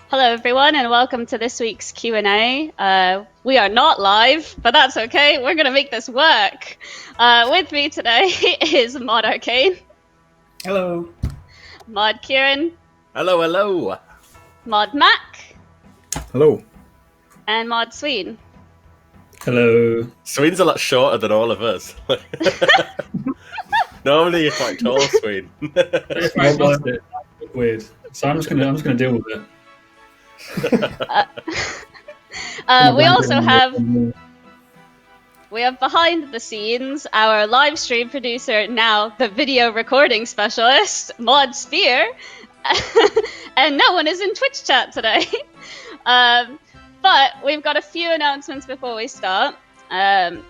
Hello everyone and welcome to this week's Q&A. We are not live, but that's okay. We're going to make this work. With me today is Mod Arcane. Hello. Mod Kieran. Hello, hello. Mod Mack. Hello. And Mod Sween. Hello. Sween's a lot shorter than all of us. Normally you're quite tall, Sween. Weird. So I'm just gonna deal with it. We also have behind the scenes our live stream producer, now the video recording specialist, Mod Spear, and no one is in Twitch chat today. But we've got a few announcements before we start.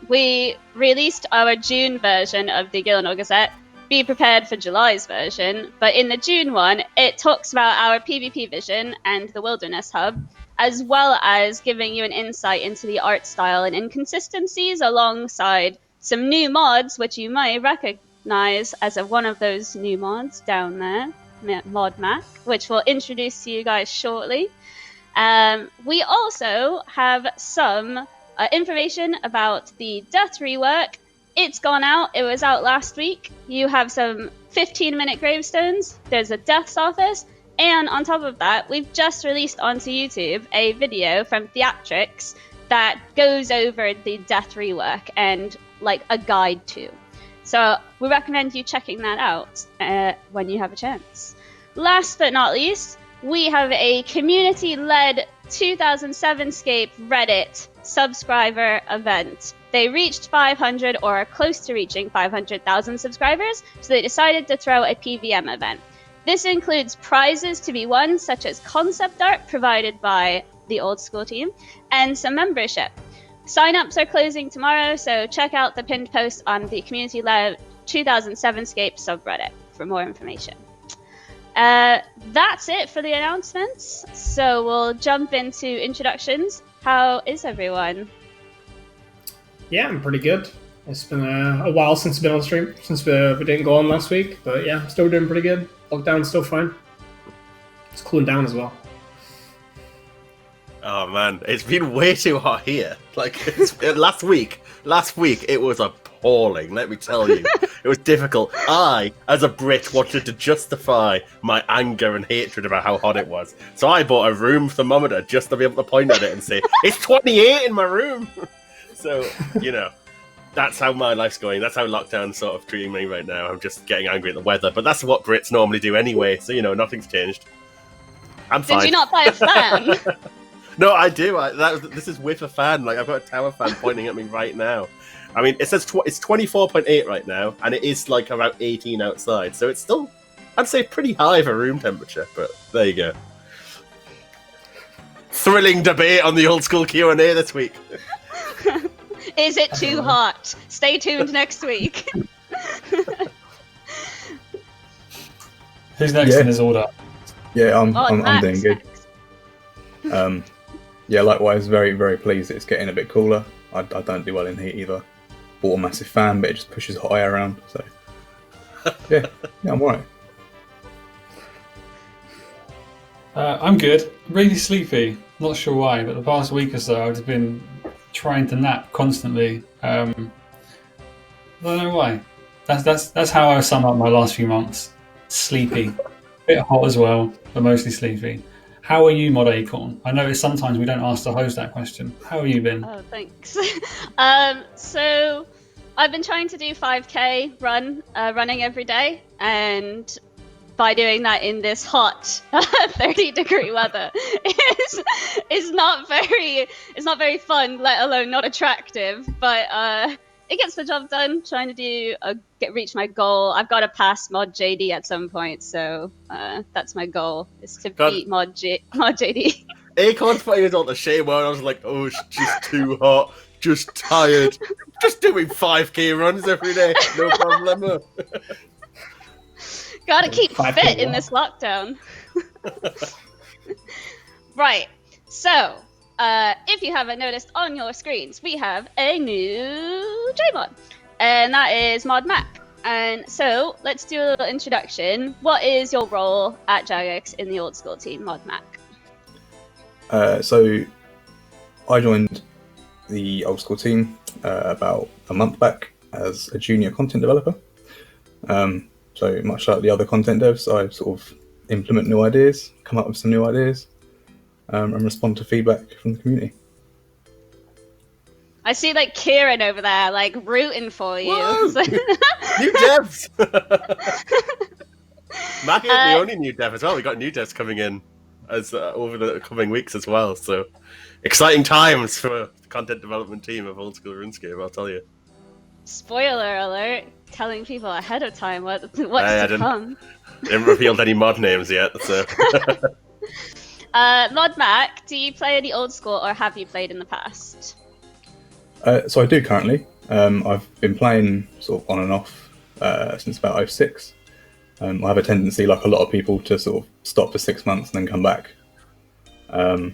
We released our June version of the Gillinor Gazette. Be prepared for July's version, but in the June one, it talks about our PvP vision and the Wilderness Hub, as well as giving you an insight into the art style and inconsistencies alongside some new mods, which you may recognize as one of those new mods down there, Mod Mack, which we'll introduce to you guys shortly. We also have some information about the Death rework. It's gone out. It was out last week. You have some 15-minute gravestones. There's a Death's office. And on top of that, we've just released onto YouTube a video from Theatrics that goes over the Death rework and like a guide to. So we recommend you checking that out when you have a chance. Last but not least, we have a community-led 2007scape Reddit subscriber event. They reached 500 or are close to reaching 500,000 subscribers, so they decided to throw a PVM event. This includes prizes to be won, such as concept art provided by the old school team, and some membership. Sign-ups are closing tomorrow, so check out the pinned post on the community-led 2007scape subreddit for more information. That's it for the announcements, so we'll jump into introductions. How is everyone? Yeah, I'm pretty good. It's been a while since I've been on stream, since we didn't go on last week. But yeah, I'm still doing pretty good. Lockdown's still fine. It's cooling down as well. Oh man, it's been way too hot here. Like last week it was appalling, let me tell you. It was difficult. I, as a Brit, wanted to justify my anger and hatred about how hot it was. So I bought a room thermometer just to be able to point at it and say, it's 28 in my room! So, you know, that's how my life's going. That's how lockdown's sort of treating me right now. I'm just getting angry at the weather. But that's what Brits normally do anyway, so, you know, nothing's changed. I'm fine. Did you not buy a fan? No, I do. This is with a fan. Like, I've got a tower fan pointing at me right now. I mean, it says it's 24.8 right now, and it is, like, around 18 outside. So it's still, I'd say, pretty high for room temperature. But there you go. Thrilling debate on the old school Q&A this week. Is it too hot? Stay tuned next week. Who's next in his order? Yeah, I'm doing good. Next. Yeah, likewise, very, very pleased it's getting a bit cooler. I don't do well in heat either. Bought a massive fan, but it just pushes hot air around, so... yeah, I'm alright. I'm good. Really sleepy. Not sure why, but the past week or so I've been trying to nap constantly. I don't know why. That's how I sum up my last few months. Sleepy. Bit hot as well, but mostly sleepy. How are you, Mod Acorn? I notice sometimes we don't ask the host that question. How have you been? Oh, thanks. So I've been trying to do 5k running every day, and by doing that in this hot 30-degree weather is not very fun, let alone not attractive. But it gets the job done. Trying to reach my goal. I've got to pass Mod JD at some point, so that's my goal, is to beat Mod JD. Acorn's putting us on the shame where I was like, oh, it's just too hot, just tired, just doing 5k runs every day, no problem. Gotta keep fit in this lockdown. Right, so if you haven't noticed on your screens, we have a new J-Mod, and that is Mod Mack. And so let's do a little introduction. What is your role at Jagex in the old school team, Mod Mack? So I joined the old school team about a month back as a junior content developer. So much like the other content devs, I sort of implement new ideas, come up with some new ideas, and respond to feedback from the community. I see like Kieran over there, like rooting for you. Whoa! So- New devs! Mack isn't the only new dev as well. We got new devs coming in as over the coming weeks as well. So exciting times for the content development team of Old School RuneScape, I'll tell you. Spoiler alert, telling people ahead of time what's to come. They haven't revealed any mod names yet, so... Mod Mack, do you play any old school or have you played in the past? So I do currently. I've been playing sort of on and off since about 06. I have a tendency, like a lot of people, to sort of stop for 6 months and then come back. But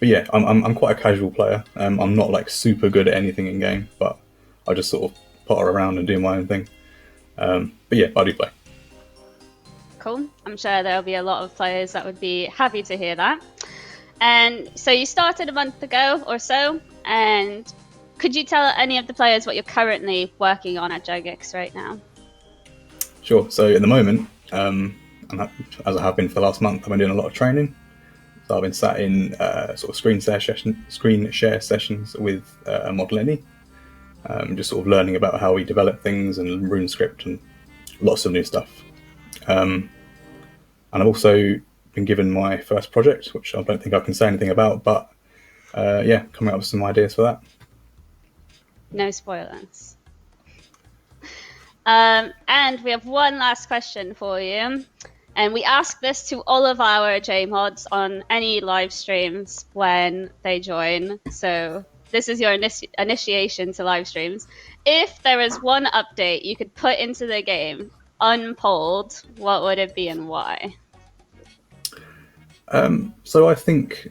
yeah, I'm quite a casual player. I'm not like super good at anything in game, but I just sort of potter around and do my own thing. But yeah, I do play. Cool. I'm sure there'll be a lot of players that would be happy to hear that. And so you started a month ago or so, and could you tell any of the players what you're currently working on at Jagex right now? Sure. So at the moment, and as I have been for the last month, I've been doing a lot of training. So I've been sat in sort of screen share sessions with Modcast, just sort of learning about how we develop things and RuneScript and lots of new stuff. And I've also been given my first project, which I don't think I can say anything about, but yeah, coming up with some ideas for that. No spoilers. And we have one last question for you. And we ask this to all of our JMods on any live streams when they join. So this is your initiation to live streams. If there is one update you could put into the game, unpolled, what would it be and why? So I think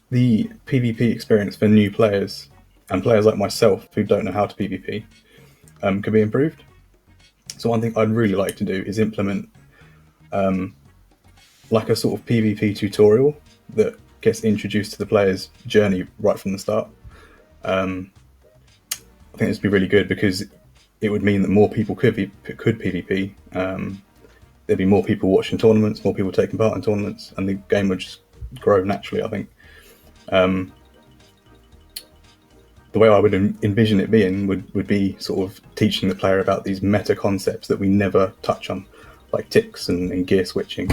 the PvP experience for new players and players like myself who don't know how to PvP could be improved. So one thing I'd really like to do is implement like a sort of PvP tutorial that gets introduced to the player's journey right from the start. I think this would be really good because it would mean that more people could PvP. There'd be more people watching tournaments, more people taking part in tournaments, and the game would just grow naturally, I think. The way I would envision it being would be sort of teaching the player about these meta concepts that we never touch on, like ticks and gear switching.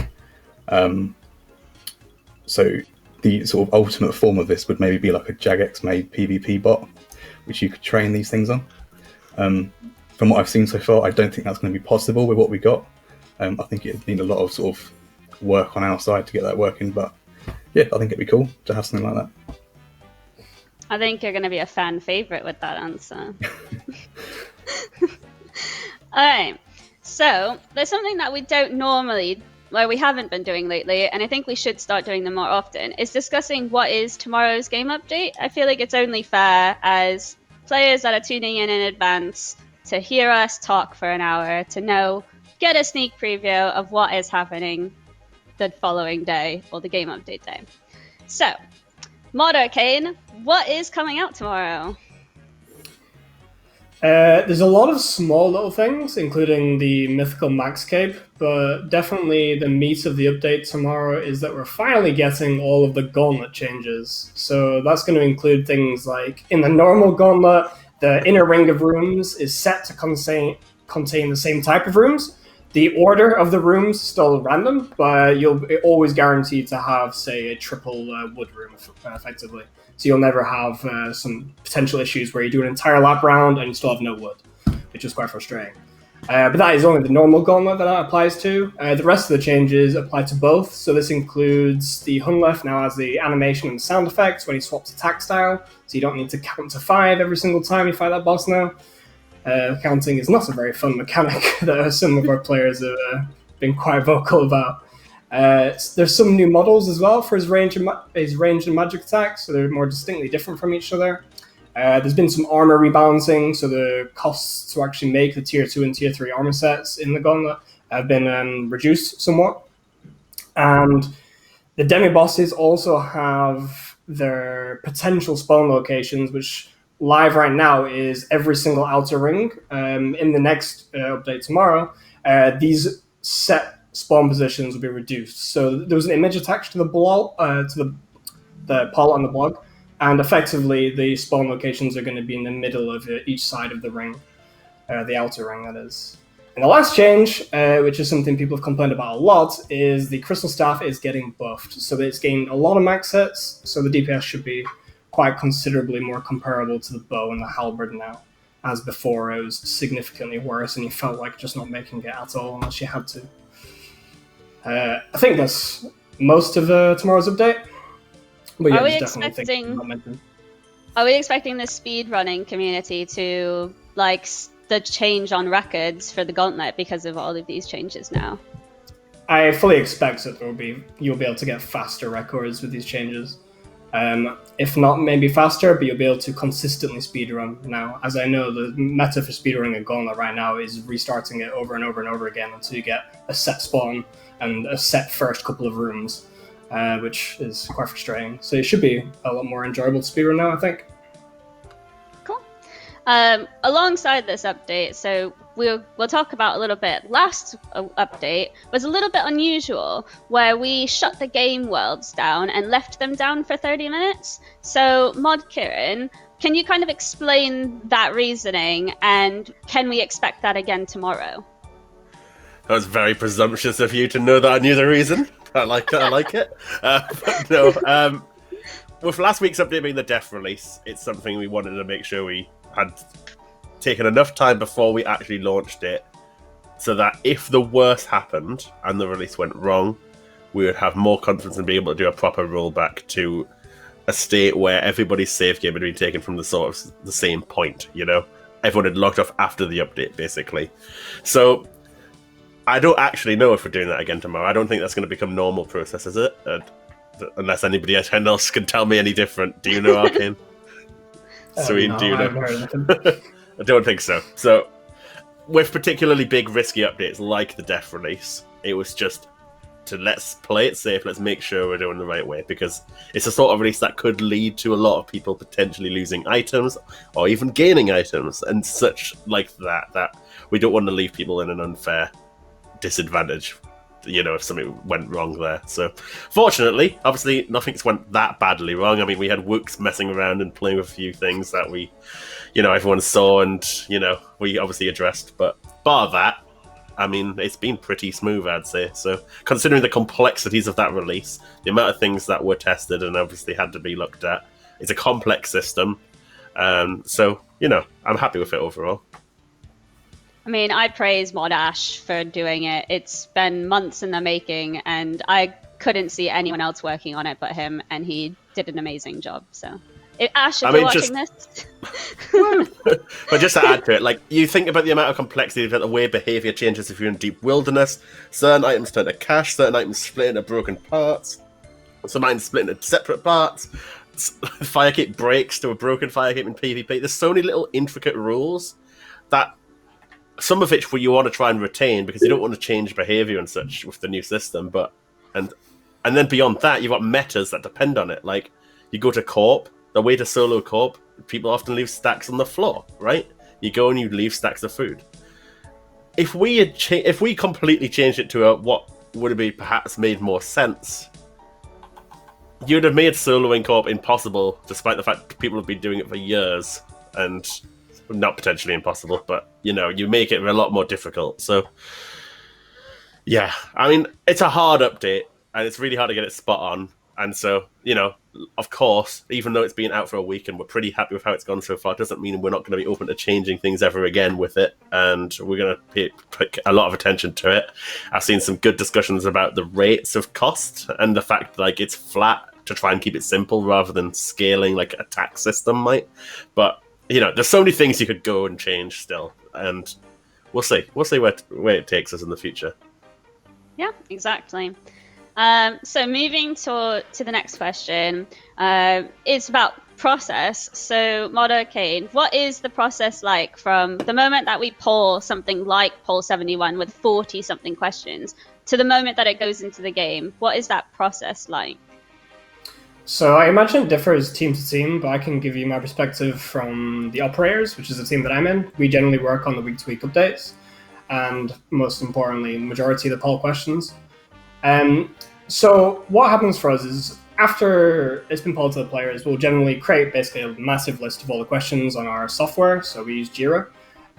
So the sort of ultimate form of this would maybe be like a Jagex made PvP bot, which you could train these things on. From what I've seen so far, I don't think that's going to be possible with what we got. I think it'd need a lot of sort of work on our side to get that working, but yeah, I think it'd be cool to have something like that. I think you're going to be a fan favorite with that answer. Alright, so there's something that we don't normally, well, we haven't been doing lately, and I think we should start doing them more often, is discussing what is tomorrow's game update. I feel like it's only fair as players that are tuning in advance to hear us talk for an hour, to get a sneak preview of what is happening the following day, or the game update day. So, Mod Arcane, what is coming out tomorrow? There's a lot of small little things, including the mythical Max Cape, but definitely the meat of the update tomorrow is that we're finally getting all of the Gauntlet changes. So that's going to include things like, in the normal Gauntlet, the inner ring of rooms is set to contain the same type of rooms. The order of the rooms is still random, but you'll always guaranteed to have, say, a triple wood room, effectively. So you'll never have some potential issues where you do an entire lap round and you still have no wood, which is quite frustrating. But that is only the normal Gauntlet that applies to. The rest of the changes apply to both. So this includes the Hunlef now has the animation and sound effects when he swaps attack style. So you don't need to count to 5 every single time you fight that boss now. Counting is not a very fun mechanic that some of our players have been quite vocal about. There's some new models as well for his range and magic attacks, so they're more distinctly different from each other. There's been some armor rebalancing, so the costs to actually make the tier 2 and tier 3 armor sets in the Gauntlet have been reduced somewhat. And The demi-bosses also have their potential spawn locations, which live right now is every single outer ring. In the next update tomorrow, these set spawn positions will be reduced. So there was an image attached to the blog, to the poll on the blog, and effectively the spawn locations are going to be in the middle of each side of the ring, the outer ring, that is. And the last change, which is something people have complained about a lot, is the Crystal Staff is getting buffed. So it's gained a lot of max hits, so the DPS should be quite considerably more comparable to the bow and the halberd now. As before, it was significantly worse, and you felt like just not making it at all unless you had to. I think that's most of tomorrow's update. But yeah, Are we expecting the speedrunning community to like the change on records for the Gauntlet because of all of these changes now? I fully expect that you'll be able to get faster records with these changes. If not, maybe faster, but you'll be able to consistently speedrun now. As I know, the meta for speedrunning a Gauntlet right now is restarting it over and over and over again until you get a set spawn and a set first couple of rooms, which is quite frustrating. So it should be a lot more enjoyable to speedrun now, I think. Cool. Alongside this update, so we'll talk about a little bit. Last update was a little bit unusual, where we shut the game worlds down and left them down for 30 minutes. So, Mod Kieran, can you kind of explain that reasoning, and can we expect that again tomorrow? That was very presumptuous of you to know that I knew the reason. I like it. But no, with last week's update being the death release, it's something we wanted to make sure we had taken enough time before we actually launched it, so that if the worst happened and the release went wrong, we would have more confidence in being able to do a proper rollback to a state where everybody's save game had been taken from the sort of the same point, you know? Everyone had logged off after the update, basically. So I don't actually know if we're doing that again tomorrow. I don't think that's going to become normal process, is it? Unless anybody else can tell me any different. Do you know, Arcane? Sween, No, do you I know? haven't heard anything. I don't think so. So, with particularly big, risky updates like the death release, it was just to let's play it safe, let's make sure we're doing the right way, because it's a sort of release that could lead to a lot of people potentially losing items, or even gaining items, and such like that we don't want to leave people in an unfair disadvantage, you know, if something went wrong there. So, fortunately, obviously, nothing's went that badly wrong. I mean, we had Wooks messing around and playing with a few things that we, you know, everyone saw and, you know, we obviously addressed. But bar that, I mean, it's been pretty smooth, I'd say. So, considering the complexities of that release, the amount of things that were tested and obviously had to be looked at, it's a complex system. So, you know, I'm happy with it overall. I mean, I praise Mod Ash for doing it. It's been months in the making, and I couldn't see anyone else working on it but him, and he did an amazing job. So, Ash, if you're watching this... But just to add to it, like, you think about the amount of complexity about the way behaviour changes if you're in deep wilderness. Certain items turn to cash, certain items split into broken parts, some items split into separate parts. Firekeep breaks to a broken Firekeep in PvP. There's so many little intricate rules that some of which you want to try and retain because you don't want to change behaviour and such with the new system. But and then beyond that, you've got metas that depend on it. Like, you go to Corp, the way to solo Corp, people often leave stacks on the floor, right? You go and you leave stacks of food. If we had if we completely changed it to what would have been perhaps made more sense, you'd have made soloing Corp impossible, despite the fact people have been doing it for years, and not potentially impossible, but, you know, you make it a lot more difficult. So, yeah, I mean, it's a hard update, and it's really hard to get it spot on. And so, you know, of course, even though it's been out for a week and we're pretty happy with how it's gone so far, it doesn't mean we're not going to be open to changing things ever again with it. And we're going to pay a lot of attention to it. I've seen some good discussions about the rates of cost and the fact that, like, it's flat to try and keep it simple rather than scaling like a tax system might. But, you know, there's so many things you could go and change still. And we'll see. We'll see where it takes us in the future. Yeah, exactly. So moving to the next question, it's about process. So, Modcast, what is the process like from the moment that we poll something like poll 71 with 40-something questions to the moment that it goes into the game? What is that process like? So I imagine it differs team to team, but I can give you my perspective from the operators, which is the team that I'm in. We generally work on the week-to-week updates, and most importantly, majority of the poll questions. So what happens for us is, after it's been polled to the players, we'll generally create basically a massive list of all the questions on our software, so we use Jira.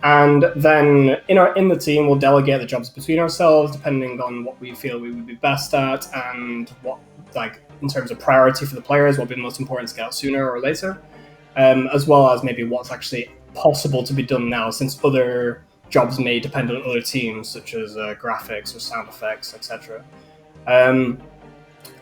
And then in the team, we'll delegate the jobs between ourselves, depending on what we feel we would be best at, and what, like, in terms of priority for the players, what would be most important to get out sooner or later, as well as maybe what's actually possible to be done now, since other jobs may depend on other teams, such as graphics or sound effects, etc.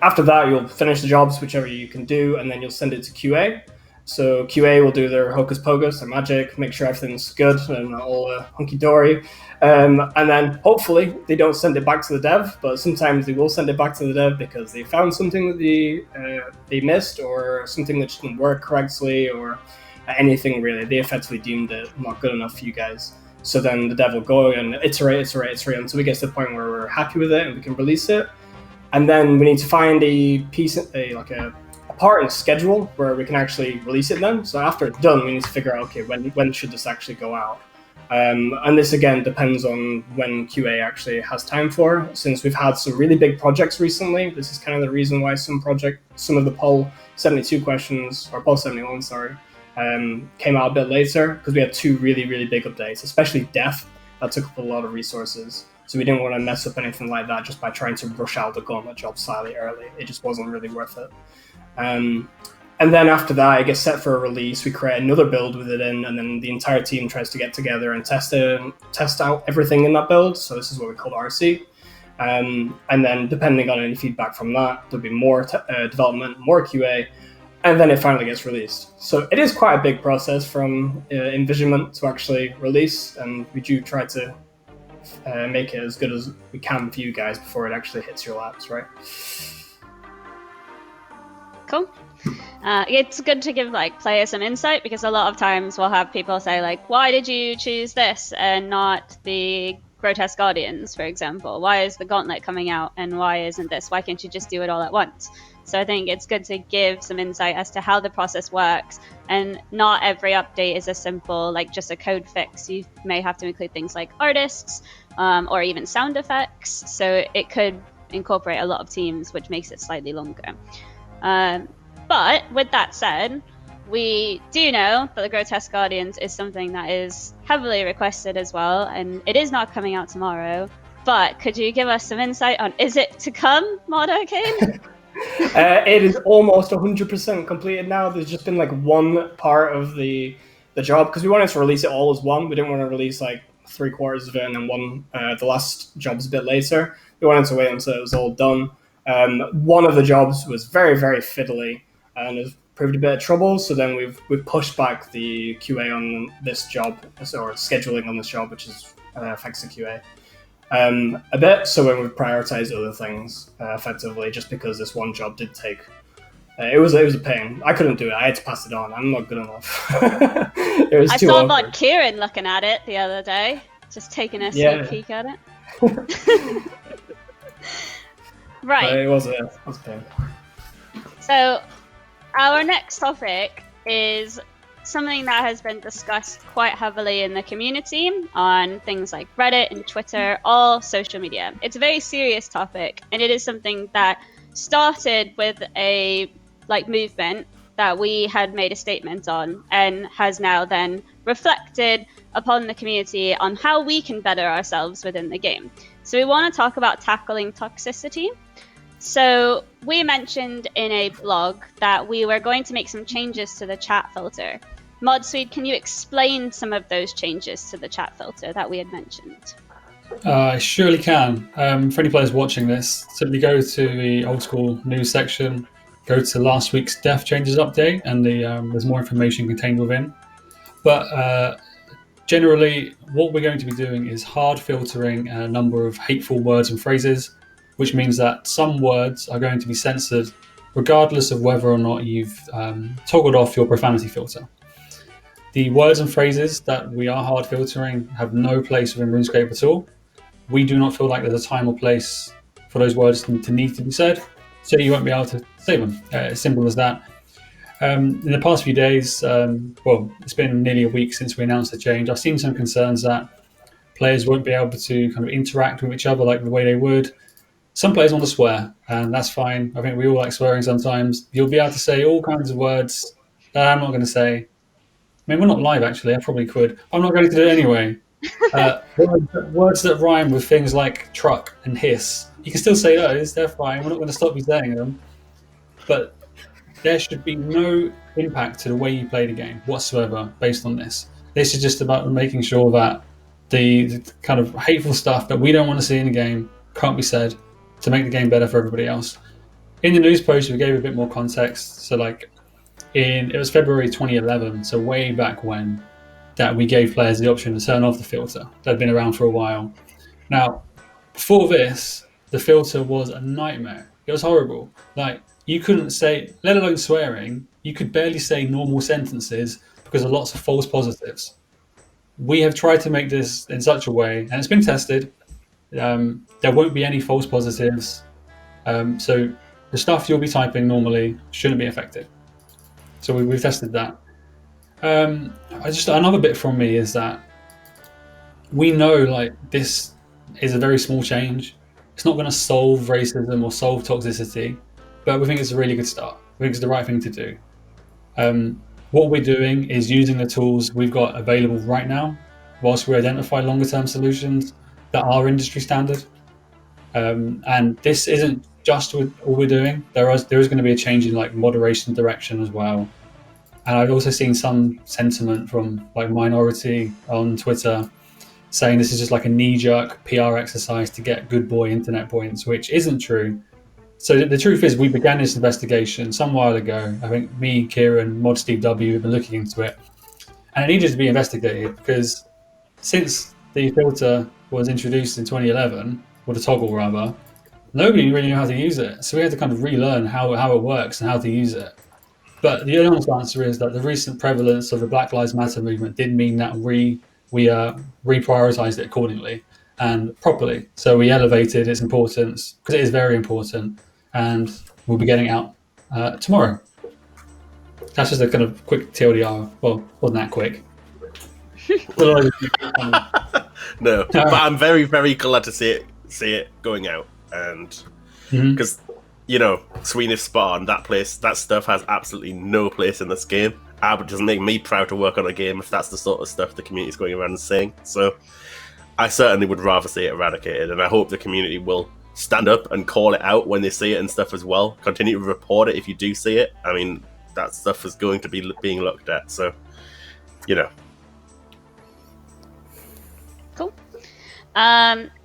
After that, you'll finish the jobs, whichever you can do, and then you'll send it to QA. So QA will do their hocus pocus, their magic, make sure everything's good and all hunky-dory. And then hopefully they don't send it back to the dev, but sometimes they will send it back to the dev because they found something that they missed, or something that didn't work correctly, or anything really. They effectively deemed it not good enough for you guys. So then the dev will go and iterate until we get to the point where we're happy with it and we can release it. And then we need to find a part in the schedule where we can actually release it then. So after it's done, we need to figure out, okay, when should this actually go out? And this, again, depends on when QA actually has time for. Since we've had some really big projects recently, this is kind of the reason why some of the poll 72 questions, or poll 71, sorry, came out a bit later, because we had two really, really big updates, especially Death. That took up a lot of resources. So we didn't want to mess up anything like that just by trying to rush out the Gauntlet job slightly early. It just wasn't really worth it. And then after that, it gets set for a release. We create another build with it in, and then the entire team tries to get together and test out everything in that build. So this is what we call RC. And then depending on any feedback from that, there'll be more development, more QA, and then it finally gets released. So it is quite a big process from envisionment to actually release, and we do try to make it as good as we can for you guys before it actually hits your laps, right? Cool. It's good to give players some insight, because a lot of times we'll have people say why did you choose this and not the Grotesque Guardians, for example? Why is the Gauntlet coming out and why isn't this? Why can't you just do it all at once? So I think it's good to give some insight as to how the process works, and not every update is as simple just a code fix. You may have to include things like artists or even sound effects, so it could incorporate a lot of teams, which makes it slightly longer. But with that said, we do know that the Grotesque Guardians is something that is heavily requested as well, and it is not coming out tomorrow. But could you give us some insight on, is it to come, Mod Arcane? It is almost 100% completed now. There's just been one part of the job, because we wanted to release it all as one. We didn't want to release 3/4 of it and then the last job's a bit later. We wanted to wait until it was all done. One of the jobs was very, very fiddly and has proved a bit of trouble. So then we've pushed back the QA on this job, or scheduling on this job, which is affects the QA a bit. So when we've prioritized other things effectively, just because this one job did take. It was a pain. I couldn't do it. I had to pass it on. I'm not good enough. It was I too saw awkward. Mod Kieran looking at it the other day, just taking a sneak peek at it. Right. But it was a pain. So our next topic is something that has been discussed quite heavily in the community on things like Reddit and Twitter, all social media. It's a very serious topic, and it is something that started with a movement that we had made a statement on, and has now then reflected upon the community on how we can better ourselves within the game. So we want to talk about tackling toxicity. So we mentioned in a blog that we were going to make some changes to the chat filter. ModSwede, can you explain some of those changes to the chat filter that we had mentioned? I surely can. For any players watching this, simply go to the old school news section, go to last week's Death Changes update, and there's more information contained within. But generally, what we're going to be doing is hard filtering a number of hateful words and phrases, which means that some words are going to be censored regardless of whether or not you've toggled off your profanity filter. The words and phrases that we are hard filtering have no place within RuneScape at all. we do not feel like there's a time or place for those words to need to be said, so you won't be able to say them. As simple as that. In the past few days, well, it's been nearly a week since we announced the change. I've seen some concerns that players won't be able to kind of interact with each other like the way they would. Some players want to swear, and that's fine. I think we all like swearing sometimes. You'll be able to say all kinds of words that I'm not going to say. I mean, we're not live, actually. I probably could. I'm not going to do it anyway. Words that rhyme with things like truck and hiss. You can still say those. They're fine. We're not going to stop you saying them. But there should be no impact to the way you play the game whatsoever based on this. This is just about making sure that the kind of hateful stuff that we don't want to see in the game can't be said to make the game better for everybody else. In the news post, we gave a bit more context. So like it was February 2011, so way back when, that we gave players the option to turn off the filter. That had been around for a while. Now, before this, the filter was a nightmare. It was horrible. Like, you couldn't say, let alone swearing, you could barely say normal sentences because of lots of false positives. We have tried to make this in such a way, and it's been tested. There won't be any false positives. So the stuff you'll be typing normally shouldn't be affected. So we've tested that. Another bit from me is that we know like this is a very small change. It's not going to solve racism or solve toxicity, but we think it's a really good start. We think it's the right thing to do. What we're doing is using the tools we've got available right now, whilst we identify longer term solutions that are industry standard. And this isn't just all we're doing. There is going to be a change in like moderation direction as well. And I've also seen some sentiment from like Minority on Twitter saying this is just like a knee-jerk PR exercise to get good boy internet points, which isn't true. So the truth is we began this investigation some while ago. I think me, Kieran, Mod Steve W have been looking into it. And it needed to be investigated because since the filter was introduced in 2011, or the toggle rather, nobody really knew how to use it. So we had to kind of relearn how it works and how to use it. But the honest answer is that the recent prevalence of the Black Lives Matter movement did mean that we reprioritized it accordingly and properly. So we elevated its importance because it is very important, and we'll be getting it out tomorrow. That's just a kind of quick TLDR. Well, wasn't that quick? No, but I'm very, very glad to see it going out, and because you know, Sween is spawn, that stuff has absolutely no place in this game. It doesn't make me proud to work on a game if that's the sort of stuff the community is going around and saying. So I certainly would rather see it eradicated, and I hope the community will stand up and call it out when they see it and stuff as well. Continue to report it if you do see it. I mean, that stuff is going to be being looked at, so, you know. Cool.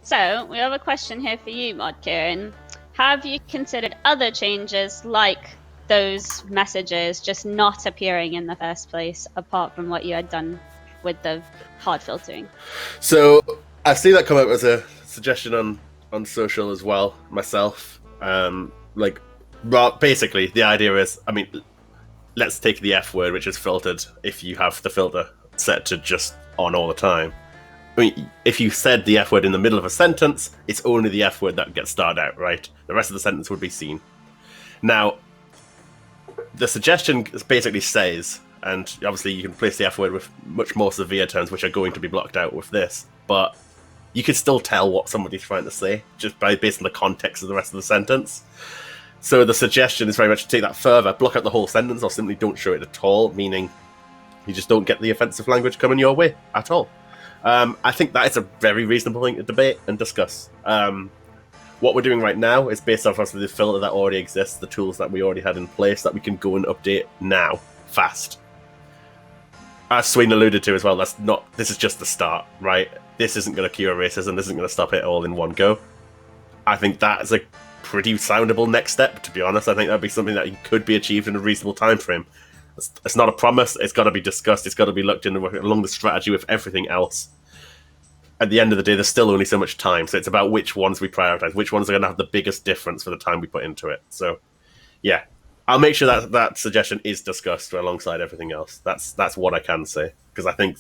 So we have a question here for you, Mod Kieran. Have you considered other changes like those messages just not appearing in the first place, apart from what you had done with the hard filtering? So I've seen that come up as a suggestion on social as well, myself. Basically, the idea is, I mean, let's take the F word, which is filtered, if you have the filter set to just on all the time. I mean, if you said the F word in the middle of a sentence, it's only the F word that gets starred out, right? The rest of the sentence would be seen. Now, the suggestion basically says, and obviously you can place the F word with much more severe terms, which are going to be blocked out with this, but you can still tell what somebody's trying to say, just based on the context of the rest of the sentence. So the suggestion is very much to take that further, block out the whole sentence, or simply don't show it at all, meaning you just don't get the offensive language coming your way at all. I think that is a very reasonable thing to debate and discuss. What we're doing right now is based off of the filter that already exists, the tools that we already had in place that we can go and update now, fast. As Sween alluded to as well, this is just the start, right? This isn't going to cure racism, this isn't going to stop it all in one go. I think that is a pretty soundable next step, to be honest. I think that'd be something that could be achieved in a reasonable time frame. It's not a promise, it's got to be discussed, it's got to be looked into along the strategy with everything else. At the end of the day, there's still only so much time, so it's about which ones we prioritize, which ones are going to have the biggest difference for the time we put into it. So, yeah, I'll make sure that suggestion is discussed alongside everything else. That's what I can say, because I think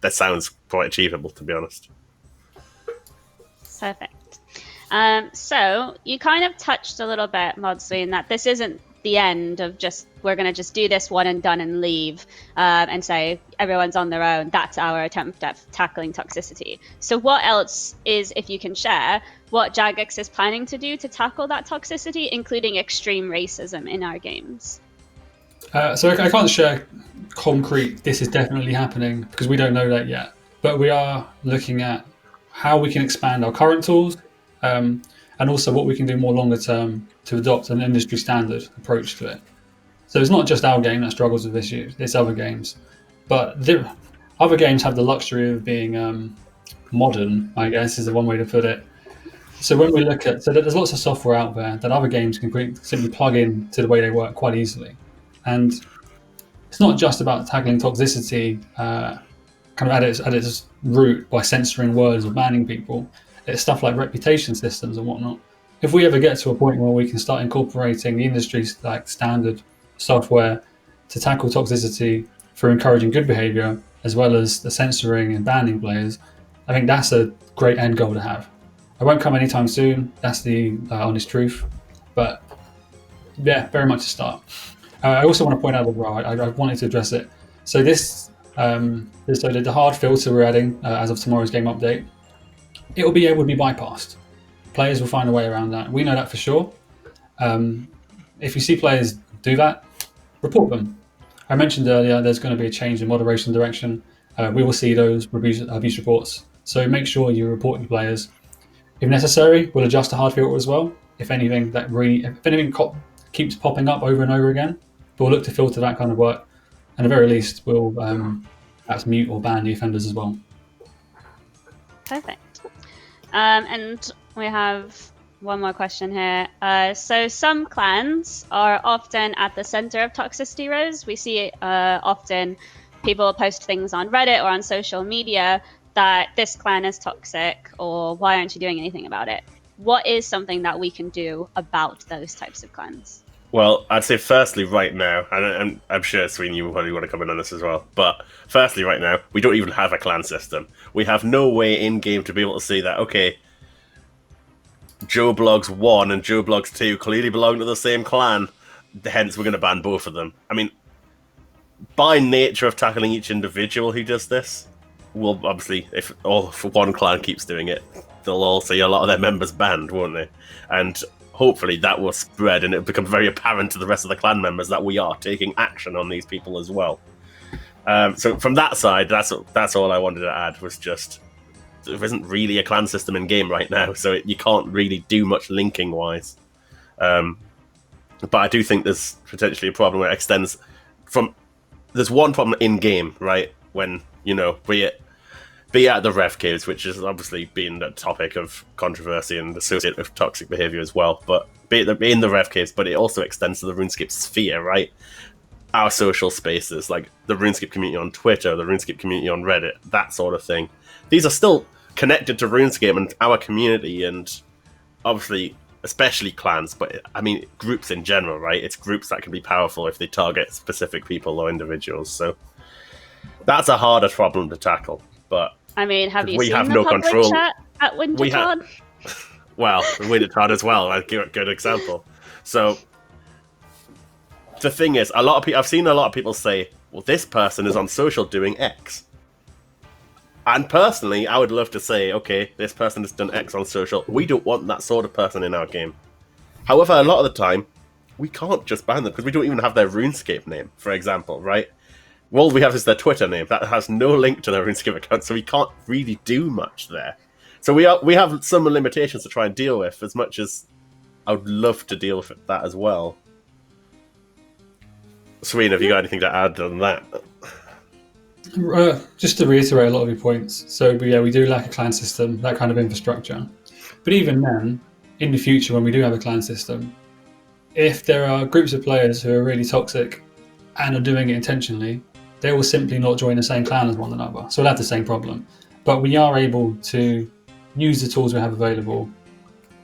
that sounds quite achievable, to be honest. Perfect. So you kind of touched a little bit, Modsween, that this isn't the end of just we're going to just do this one and done and leave and say everyone's on their own. That's our attempt at tackling toxicity. So what else is, if you can share, what Jagex is planning to do to tackle that toxicity, including extreme racism in our games? So I can't share concrete, this is definitely happening, because we don't know that yet. But we are looking at how we can expand our current tools and also what we can do more longer term to adopt an industry standard approach to it. So it's not just our game that struggles with issues, it's other games. But other games have the luxury of being modern, I guess is the one way to put it. So when we look at, so there's lots of software out there that other games can simply plug in to the way they work quite easily. And it's not just about tackling toxicity kind of at its root by censoring words or banning people. It's stuff like reputation systems and whatnot. If we ever get to a point where we can start incorporating the industry's like standard software to tackle toxicity for encouraging good behavior, as well as the censoring and banning players, I think that's a great end goal to have. It won't come anytime soon, that's the honest truth, but yeah, very much a start. I also want to point out as well, I wanted to address it. So this, so the hard filter we're adding as of tomorrow's game update, it will be able to be bypassed. Players will find a way around that. We know that for sure. If you see players do that, report them. I mentioned earlier there's going to be a change in moderation direction. We will see those abuse reports. So make sure you report your players. If necessary, we'll adjust the hard filter as well. If anything keeps popping up over and over again, we'll look to filter that kind of work. And at the very least, we'll perhaps mute or ban the offenders as well. Perfect. And we have one more question here. So some clans are often at the center of toxicity rows. We see often people post things on Reddit or on social media that this clan is toxic, or why aren't you doing anything about it? What is something that we can do about those types of clans? Well, I'd say firstly right now, and I'm sure Sween, you probably want to come in on this as well, but firstly right now, we don't even have a clan system. We have no way in-game to be able to see that, okay, Joe Blogs 1 and Joe Blogs 2 clearly belong to the same clan, hence we're going to ban both of them. I mean, by nature of tackling each individual who does this, well, obviously, if one clan keeps doing it, they'll all see a lot of their members banned, won't they? And hopefully that will spread and it'll become very apparent to the rest of the clan members that we are taking action on these people as well. So from that side, that's all I wanted to add, was just there isn't really a clan system in game right now, so you can't really do much linking wise. But I do think there's potentially a problem where it extends from. There's one problem in game, right? When be it at the Rev Caves, which has obviously been a topic of controversy and associated with toxic behavior as well, but be it in the Rev Caves, but it also extends to the RuneScape sphere, right? Our social spaces, like the RuneScape community on Twitter, the RuneScape community on Reddit, that sort of thing. These are still connected to RuneScape and our community, and obviously, especially clans, but I mean groups in general, right? It's groups that can be powerful if they target specific people or individuals, so that's a harder problem to tackle. But I mean, have you we seen have the no public control. chat at Wintertod? Well, Wintertod as well, a good example. So the thing is, I've seen a lot of people say, well, this person is on social doing X. And personally, I would love to say, okay, this person has done X on social. We don't want that sort of person in our game. However, a lot of the time, we can't just ban them because we don't even have their RuneScape name, for example, right? All we have is their Twitter name. That has no link to their RuneScape account, so we can't really do much there. So we have some limitations to try and deal with, as much as I would love to deal with that as well. Sween, have you got anything to add on that? Just to reiterate a lot of your points. So yeah, we do lack a clan system, that kind of infrastructure. But even then, in the future, when we do have a clan system, if there are groups of players who are really toxic and are doing it intentionally, they will simply not join the same clan as one another. So we'll have the same problem. But we are able to use the tools we have available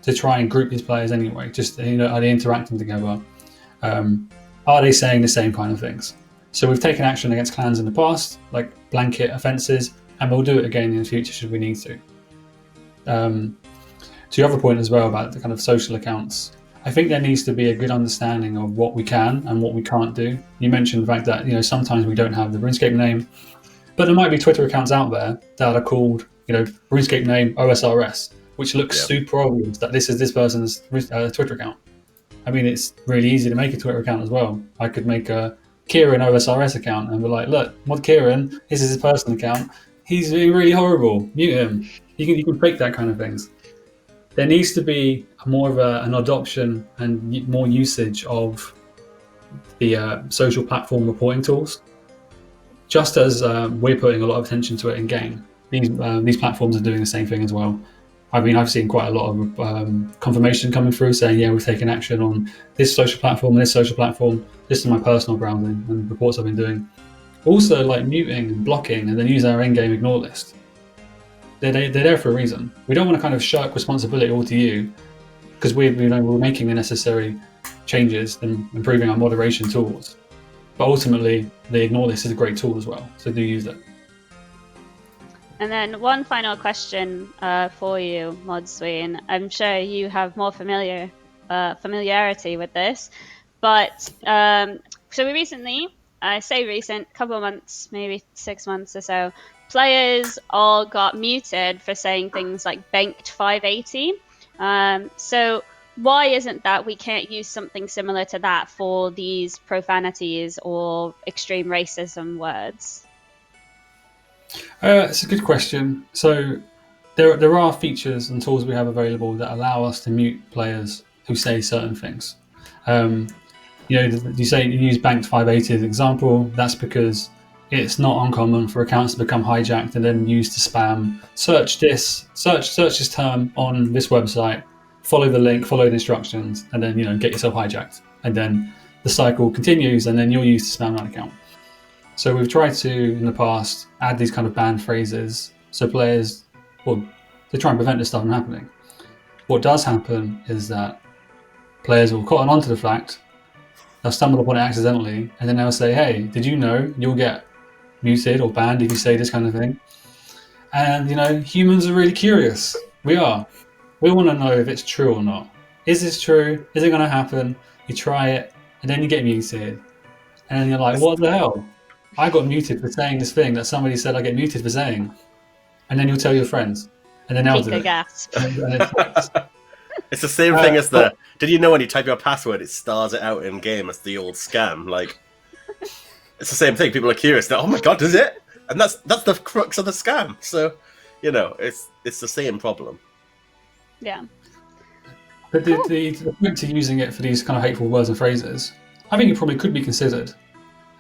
to try and group these players anyway. Just, are they interacting together? Are they saying the same kind of things? So we've taken action against clans in the past, like blanket offences, and we'll do it again in the future should we need to. to your other point as well about the kind of social accounts, I think there needs to be a good understanding of what we can and what we can't do. You mentioned the fact that, you know, sometimes we don't have the RuneScape name, but there might be Twitter accounts out there that are called, you know, RuneScape name OSRS, which looks super obvious that this is this person's Twitter account. I mean, it's really easy to make a Twitter account as well. I could make a Kieran OSRS account and be like, look, Mod Kieran, this is his personal account. He's really horrible. Mute him. You can fake that kind of things. There needs to be more of an adoption and more usage of the social platform reporting tools. Just as we're putting a lot of attention to it in game, these platforms are doing the same thing as well. I mean, I've seen quite a lot of confirmation coming through saying, yeah, we've taken action on this social platform and this social platform. This is my personal browsing and reports I've been doing. Also, like muting and blocking, and then use our in-game ignore list. They're there for a reason. We don't want to kind of shirk responsibility all to you, because we're making the necessary changes and improving our moderation tools. But ultimately, the ignore list is a great tool as well, so do use it. And then one final question for you, Mod Sween. I'm sure you have more familiarity with this, but so we recently, I say recent, couple of months, maybe 6 months or so, players all got muted for saying things like banked 580. So why isn't that we can't use something similar to that for these profanities or extreme racism words? It's a good question. So there are features and tools we have available that allow us to mute players who say certain things. You know, you use banked 580 as an example. That's because it's not uncommon for accounts to become hijacked and then used to spam. Search this term on this website. Follow the link, follow the instructions, and then, you know, get yourself hijacked. And then the cycle continues, and then you're used to spam that account. So we've tried to, in the past, add these kind of banned phrases so players, well, to try and prevent this stuff from happening. What does happen is that players will cotton onto the fact, they'll stumble upon it accidentally, and then they'll say, hey, did you know you'll get muted or banned if you say this kind of thing? And, you know, humans are really curious. We are. We want to know if it's true or not. Is this true? Is it going to happen? You try it, and then you get muted. And then you're like, what the hell? I got muted for saying this thing that somebody said I get muted for saying. And then you'll tell your friends. And then they'll do it. Gasp. It's the same thing as the... Did you know when you type your password, it stars it out in-game as the old scam? Like, it's the same thing. People are curious. They're, oh my god, is it? And that's the crux of the scam. So, you know, it's the same problem. Yeah. But the point to using it for these kind of hateful words and phrases, I think it probably could be considered.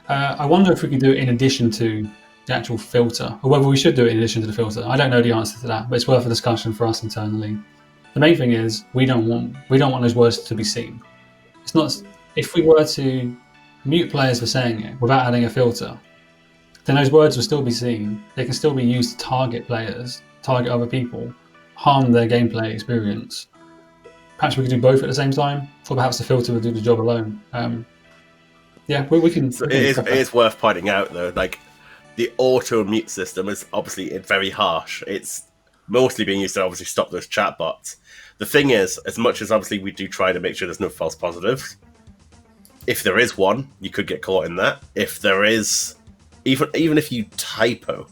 I wonder if we could do it in addition to the actual filter, or whether we should do it in addition to the filter. I don't know the answer to that, but it's worth a discussion for us internally. The main thing is we don't want those words to be seen. It's not if we were to mute players for saying it without adding a filter, then those words will still be seen. They can still be used to target players, target other people, harm their gameplay experience. Perhaps we could do both at the same time, or perhaps the filter would do the job alone. Yeah, we can. So it is worth pointing out though, like the auto mute system is obviously very harsh. It's mostly being used to obviously stop those chatbots. The thing is, as much as obviously we do try to make sure there's no false positives, if there is one, you could get caught in that. If there is, even if you typo,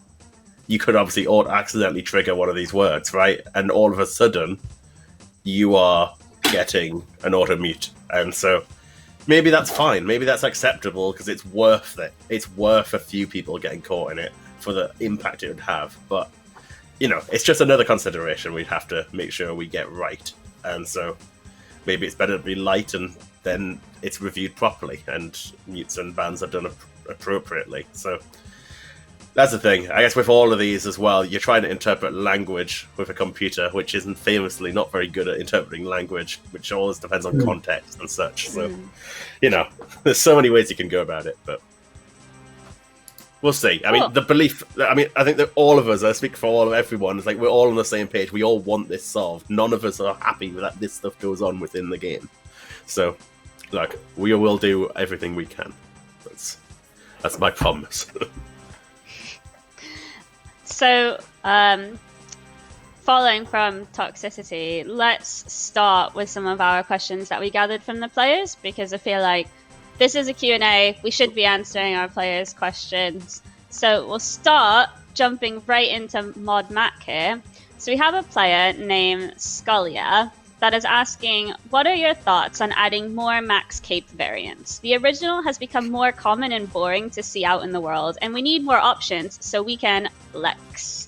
you could obviously accidentally trigger one of these words, right? And all of a sudden, you are getting an auto mute. And so maybe that's fine. Maybe that's acceptable because it's worth it. It's worth a few people getting caught in it for the impact it would have. But, you know, it's just another consideration we'd have to make sure we get right. And so maybe it's better to be light and then it's reviewed properly and mutes and bans are done appropriately. So that's the thing. I guess with all of these as well, you're trying to interpret language with a computer, which isn't famously not very good at interpreting language, which always depends on context and such. So, you know, there's so many ways you can go about it, but we'll see. I mean, the belief, I think that all of us, I speak for everyone, it's like we're all on the same page. We all want this solved. None of us are happy with that this stuff goes on within the game. So, look, we will do everything we can. That's my promise. So, following from Toxicity, let's start with some of our questions that we gathered from the players, because I feel like this is a Q&A. We should be answering our players' questions. So we'll start jumping right into Mod Mack here. So we have a player named Scullia that is asking, what are your thoughts on adding more Max Cape variants? The original has become more common and boring to see out in the world, and we need more options so we can flex.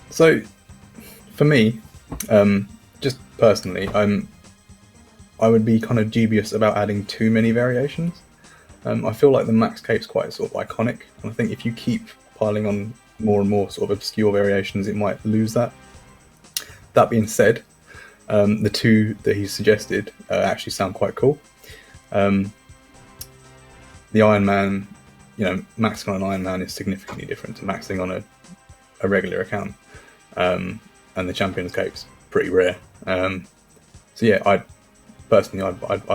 So, for me, just personally, I would be kind of dubious about adding too many variations. I feel like the Max Cape's quite sort of iconic, and I think if you keep piling on more and more sort of obscure variations, it might lose that. That being said, the two that he suggested actually sound quite cool. The Iron Man, maxing on an Iron Man is significantly different to maxing on a regular account, and the Champion's Cape's pretty rare. So yeah, I'd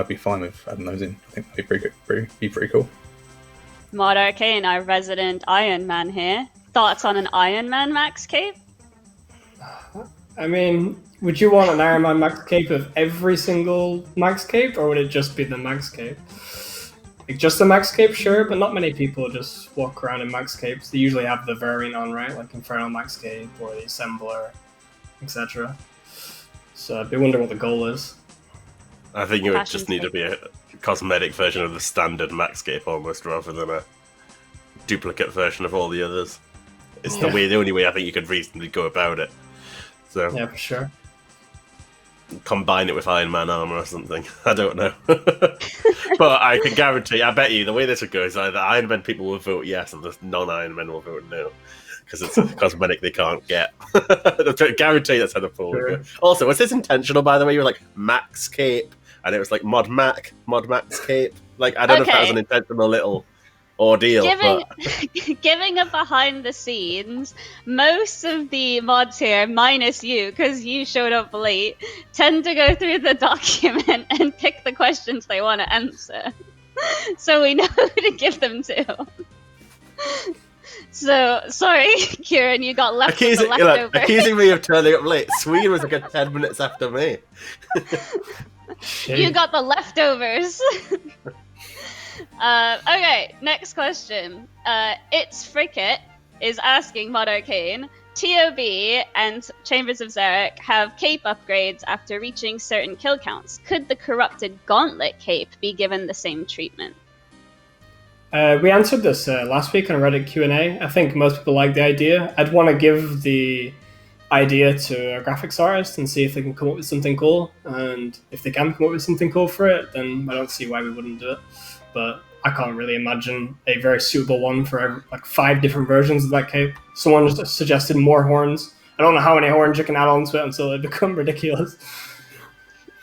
be fine with adding those in. I think that'd be pretty cool. Mod Arcane, our resident Iron Man here. Thoughts on an Iron Man Max Cape? I mean, would you want an Iron Man Max Cape of every single Max Cape, or would it just be the Max Cape? Like, just the Max Cape, sure, but not many people just walk around in Max Capes. They usually have the variant on, right? Like Infernal Max Cape or the Assembler, etc. So I'd be wondering what the goal is. I think it would just need to be a cosmetic version of the standard Max Cape almost, rather than a duplicate version of all the others. It's the only way I think you could reasonably go about it. So yeah, for sure. Combine it with Iron Man armor or something. I don't know. But I can guarantee, I bet you, the way this would go is either Iron Man people will vote yes and the non-Iron Men will vote no. Because it's a cosmetic they can't get. I guarantee that's how the poll would go. Also, was this intentional, by the way? You were like, Max Cape, and it was like Mod Max Cape. Like, I don't know if that was an intentional little ordeal. Giving a behind the scenes, most of the mods here, minus you, because you showed up late, tend to go through the document and pick the questions they want to answer. So we know who to give them to. So, sorry, Kieran, you got left with the leftovers. Accusing me of turning up late. Sween was a good 10 minutes after me. You got the leftovers. Okay, next question. It's Fricket is asking Mod Arcane, TOB and Chambers of Xeric have cape upgrades after reaching certain kill counts. Could the corrupted Gauntlet cape be given the same treatment? We answered this last week on Reddit Q&A. I think most people like the idea. I'd want to give the idea to a graphics artist and see if they can come up with something cool. And if they can come up with something cool for it, then I don't see why we wouldn't do it. But I can't really imagine a very suitable one for like 5 different versions of that cape. Someone just suggested more horns. I don't know how many horns you can add onto it until they become ridiculous.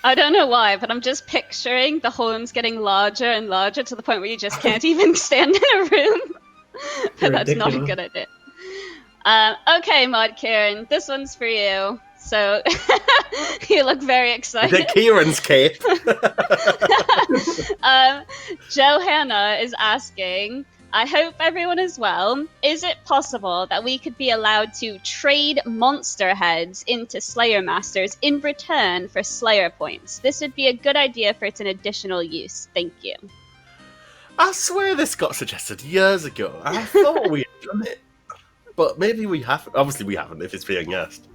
I don't know why, but I'm just picturing the horns getting larger and larger to the point where you just can't even stand in a room. But that's not a good idea. Okay, Mod Kieran, this one's for you. So, you look very excited. The Kieran's cape. Johanna is asking, I hope everyone is well. Is it possible that we could be allowed to trade monster heads into Slayer Masters in return for Slayer points? This would be a good idea for its an additional use. Thank you. I swear this got suggested years ago. I thought we had done it. But maybe we haven't. Obviously we haven't if it's being asked.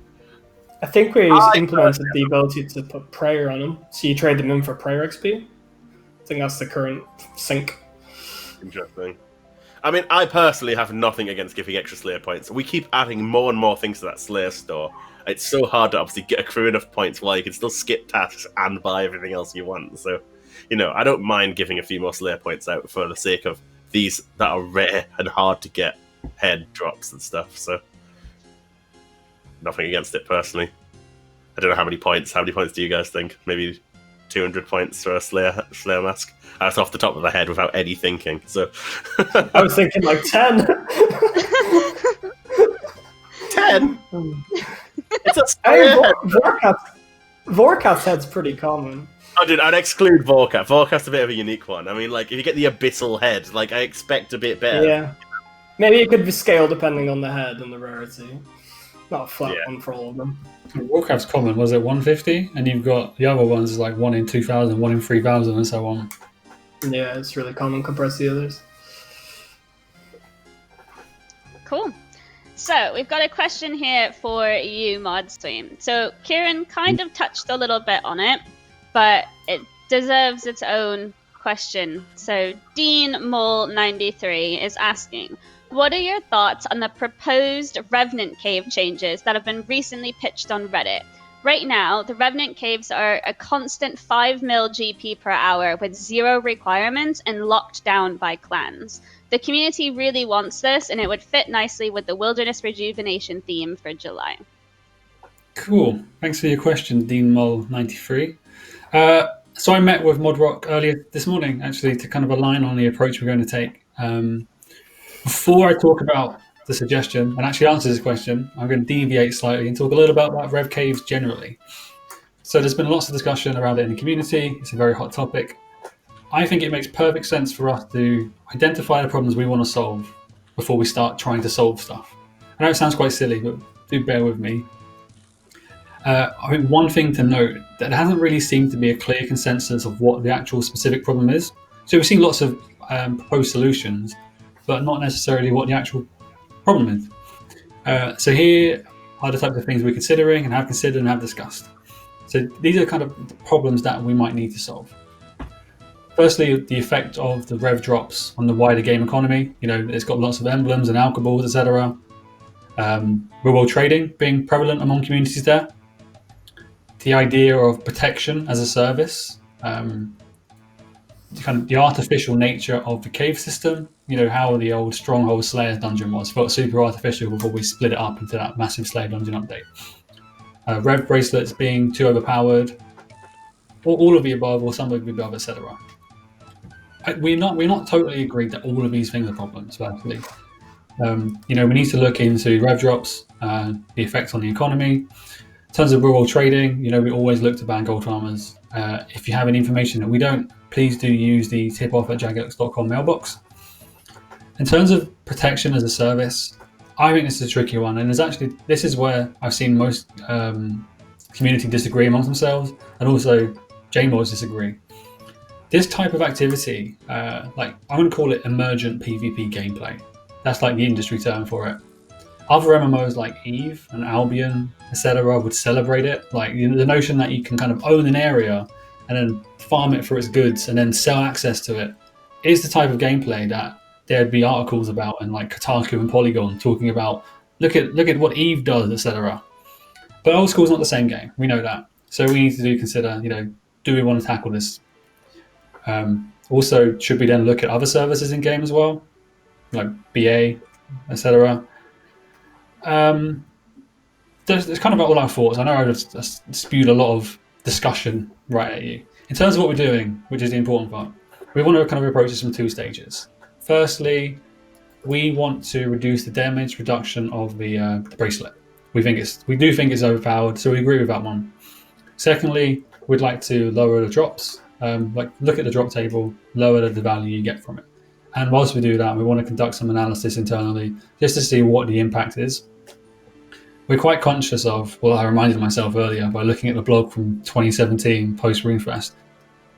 I think we implemented the ability to put prayer on them. So you trade them in for prayer XP. I think that's the current sync. Interesting. I mean, I personally have nothing against giving extra Slayer points. We keep adding more and more things to that Slayer store. It's so hard to obviously accrue enough points while you can still skip tasks and buy everything else you want. So, I don't mind giving a few more Slayer points out for the sake of these that are rare and hard to get head drops and stuff. So, nothing against it personally. I don't know how many points. How many points do you guys think? Maybe 200 points for a Slayer mask? That's off the top of my head without any thinking. So I was thinking like 10. 10? It's a Slayer. Vorkath's head's pretty common. Oh, dude, I'd exclude Vorkath. Vorkath's a bit of a unique one. I mean, like, if you get the Abyssal head, like, I expect a bit better. Yeah. Maybe it could be scaled depending on the head and the rarity. Not a flat Yeah. one for all of them. Warcraft's common, was it 150? And you've got the other ones is like 1 in 2,000, 1 in 3,000, and so on. Yeah, it's really common compared to the others. Cool. So we've got a question here for you, Modstream. So Kieran kind of touched a little bit on it, but it deserves its own question. So Dean Mole 93 is asking, what are your thoughts on the proposed Revenant cave changes that have been recently pitched on Reddit? Right now, the Revenant caves are a constant 5 mil GP per hour with 0 requirements and locked down by clans. The community really wants this, and it would fit nicely with the Wilderness Rejuvenation theme for July. Cool. Thanks for your question, Dean Mole 93. So I met with Modrock earlier this morning, actually, to kind of align on the approach we're going to take. Before I talk about the suggestion and actually answer this question, I'm going to deviate slightly and talk a little about Rev Caves generally. So there's been lots of discussion around it in the community. It's a very hot topic. I think it makes perfect sense for us to identify the problems we want to solve before we start trying to solve stuff. I know it sounds quite silly, but do bear with me. I think one thing to note, that there hasn't really seemed to be a clear consensus of what the actual specific problem is. So we've seen lots of proposed solutions, but not necessarily what the actual problem is. So here are the types of things we're considering and have considered and have discussed. So these are kind of the problems that we might need to solve. Firstly, the effect of the rev drops on the wider game economy. You know, it's got lots of emblems and alcohols, etc. Real-world trading being prevalent among communities there. The idea of protection as a service, kind of the artificial nature of the cave system. You know, how the old Stronghold Slayers dungeon was. Felt super artificial before we split it up into that massive Slayer dungeon update. Rev bracelets being too overpowered, or all of the above, or some of the above, etc. We're not totally agreed that all of these things are problems, actually. You know, we need to look into rev drops, the effects on the economy. In terms of rural trading, you know, we always look to ban gold farmers. If you have any information that we don't, please do use the tipoff@jagex.com mailbox. In terms of protection as a service, I think this is a tricky one, and this is where I've seen most community disagree amongst themselves, and also JMods disagree. This type of activity, like I'm going to call it emergent PvP gameplay. That's like the industry term for it. Other MMOs like Eve and Albion, etc., would celebrate it. Like the notion that you can kind of own an area and then farm it for its goods and then sell access to it is the type of gameplay that there'd be articles about in like Kotaku and Polygon talking about. Look at what Eve does, etc. But old school's not the same game. We know that. So we need to consider, you know, do we want to tackle this? Also, should we then look at other services in game as well, like BA, etc. There's kind of all our thoughts. I know I just spewed a lot of discussion right at you. In terms of what we're doing, which is the important part, we want to kind of approach this from 2 stages. Firstly, we want to reduce the damage reduction of the bracelet. We do think it's overpowered, so we agree with that one. Secondly, we'd like to lower the drops. Like look at the drop table, lower the value you get from it. And whilst we do that, we want to conduct some analysis internally just to see what the impact is. We're quite conscious of, well, I reminded myself earlier by looking at the blog from 2017 post RuneFest.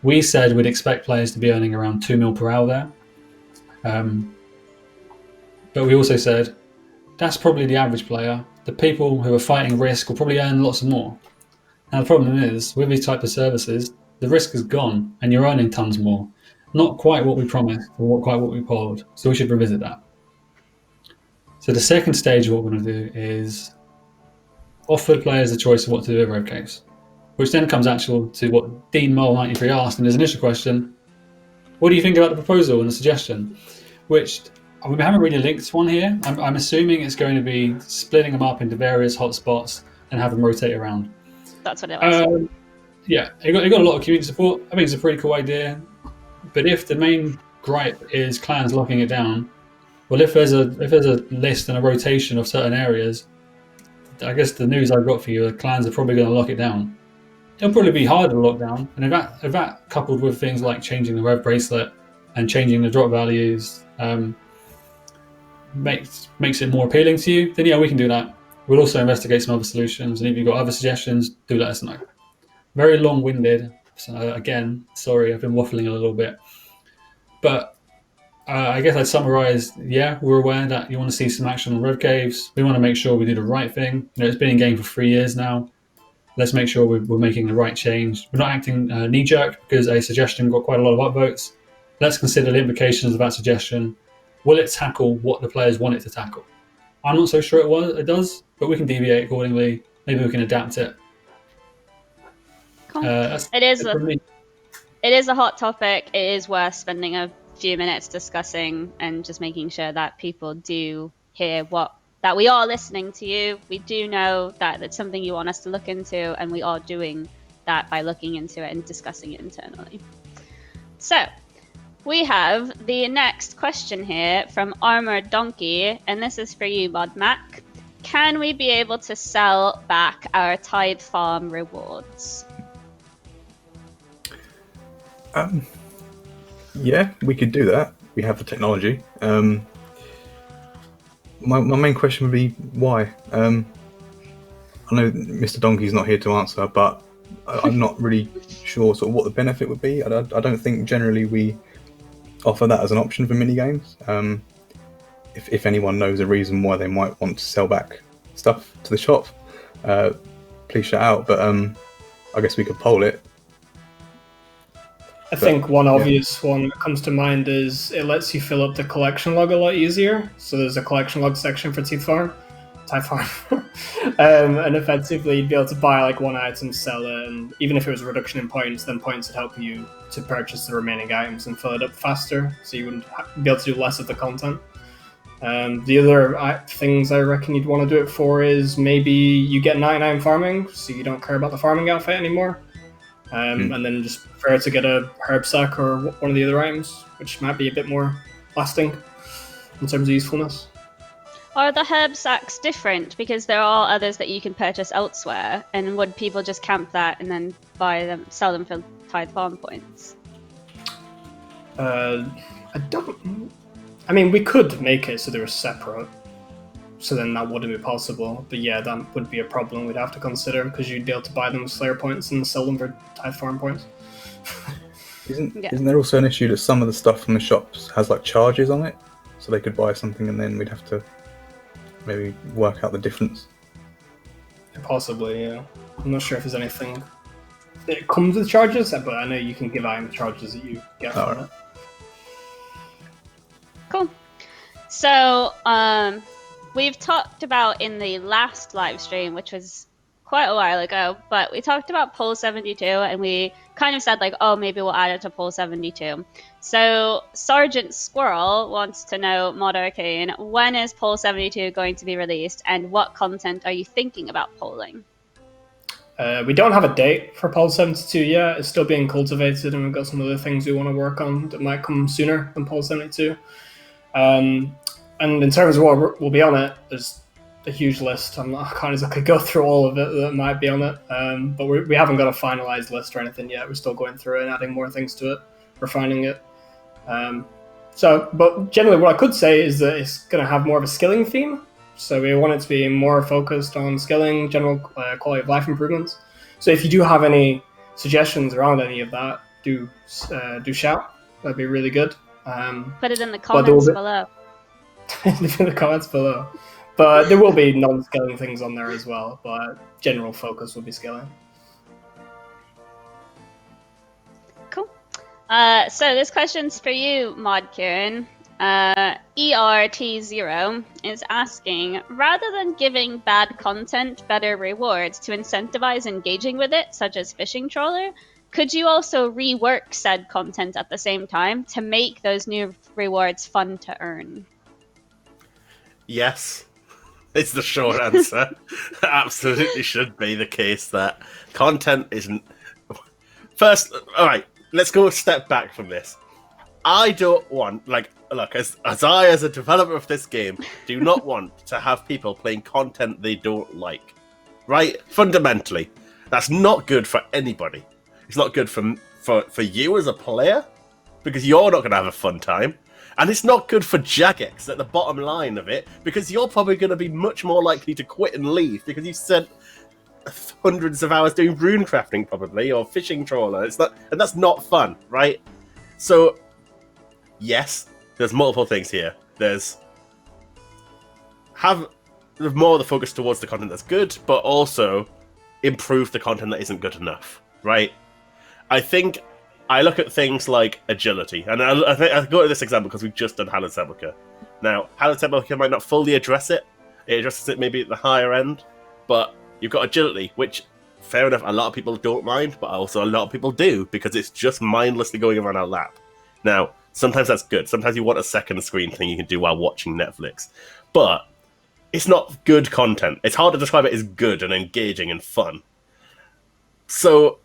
We said we'd expect players to be earning around 2 mil per hour there. But we also said that's probably the average player. The people who are fighting risk will probably earn lots more. Now the problem is, with these types of services, the risk is gone and you're earning tons more. Not quite what we promised or quite what we polled, so we should revisit that. So the second stage of what we're going to do is offer players the choice of what to do with rev caves, which then comes actual to what Dean Mole 93 asked in his initial question. What do you think about the proposal and the suggestion? Which we haven't really linked one here. I'm assuming it's going to be splitting them up into various hotspots and have them rotate around. That's what it was. Yeah, it got a lot of community support. I think it's a pretty cool idea. But if the main gripe is clans locking it down, well, if there's a list and a rotation of certain areas, I guess the news I've got for you, clans are probably going to lock it down. It'll probably be harder to lock down, and if that coupled with things like changing the rev bracelet and changing the drop values, makes it more appealing to you, then yeah, we can do that. We'll also investigate some other solutions, and if you've got other suggestions, do let us know. Very long-winded, so again, sorry, I've been waffling a little bit. But I guess I'd summarise, yeah, we're aware that you want to see some action on Rev Caves. We want to make sure we do the right thing. It's been in game for 3 years now. Let's make sure we're making the right change. We're not acting knee-jerk because a suggestion got quite a lot of upvotes. Let's consider the implications of that suggestion. Will it tackle what the players want it to tackle? I'm not so sure it does, but we can deviate accordingly. Maybe we can adapt it. Cool. It is a hot topic. It is worth spending a few minutes discussing and just making sure that people do hear that we are listening to you. We do know that it's something you want us to look into, and we are doing that by looking into it and discussing it internally. So, we have the next question here from Armored Donkey, and this is for you, Mod Mack. Can we be able to sell back our Tithe farm rewards? Yeah, we could do that. We have the technology. My main question would be why. I know Mr. Donkey's not here to answer, but I'm not really sure sort of what the benefit would be. I don't think generally we offer that as an option for minigames. If anyone knows a reason why they might want to sell back stuff to the shop, please shout out. But I guess we could poll it. I think one obvious one that comes to mind is it lets you fill up the collection log a lot easier. So there's a collection log section for Tithe Farm. And effectively you'd be able to buy like one item, sell it, and even if it was a reduction in points, then points would help you to purchase the remaining items and fill it up faster, so you wouldn't be able to do less of the content. The other things I reckon you'd want to do it for is maybe you get 99 farming, so you don't care about the farming outfit anymore. And then just prefer to get a herb sack or one of the other items, which might be a bit more lasting in terms of usefulness. Are the herb sacks different? Because there are others that you can purchase elsewhere, and would people just camp that and then sell them for Tithe farm points? I mean, we could make it so they were separate, so then that wouldn't be possible. But yeah, that would be a problem we'd have to consider, because you'd be able to buy them with Slayer points and sell them for Tithe farm points. Isn't there also an issue that some of the stuff from the shops has like charges on it? So they could buy something and then we'd have to maybe work out the difference. Possibly, yeah. I'm not sure if there's anything. It comes with charges, but I know you can give item charges that you get from it. Cool. So, we've talked about in the last live stream, which was quite a while ago, but we talked about poll 72, and we kind of said like, oh, maybe we'll add it to poll 72. So Sergeant Squirrel wants to know, Mod Arcane, when is poll 72 going to be released, and what content are you thinking about polling? We don't have a date for poll 72 yet. It's still being cultivated, and we've got some other things we want to work on that might come sooner than poll 72. And in terms of what will be on it, there's a huge list. I can't exactly go through all of it that might be on it, but we haven't got a finalized list or anything yet. We're still going through it and adding more things to it, refining it. But generally what I could say is that it's going to have more of a skilling theme. So we want it to be more focused on skilling, general quality of life improvements. So if you do have any suggestions around any of that, do shout. That'd be really good. Put it in the comments below. Leave in the comments below. But there will be non-scaling things on there as well, but general focus will be scaling. Cool. So this question's for you, Mod Kieran. ERT0 is asking, rather than giving bad content better rewards to incentivize engaging with it, such as fishing trawler, could you also rework said content at the same time to make those new rewards fun to earn? Yes. It's the short answer. Absolutely should be the case that content isn't... First, alright, let's go a step back from this. I don't want, look, as a developer of this game, do not want to have people playing content they don't like. Right? Fundamentally. That's not good for anybody. It's not good for you as a player, because you're not going to have a fun time. And it's not good for Jagex at the bottom line of it, because you're probably going to be much more likely to quit and leave because you've spent hundreds of hours doing rune crafting, probably, or fishing trawler. And that's not fun, right? So, yes, there's multiple things here. There's more of the focus towards the content that's good, but also improve the content that isn't good enough, right? I think I look at things like agility, and I go to this example because we've just done Hallowed Sepulchre. Now, Hallowed Sepulchre might not fully address it. It addresses it maybe at the higher end, but you've got agility, which, fair enough, a lot of people don't mind, but also a lot of people do, because it's just mindlessly going around our lap. Now, sometimes that's good. Sometimes you want a second screen thing you can do while watching Netflix. But it's not good content. It's hard to describe it as good and engaging and fun. So,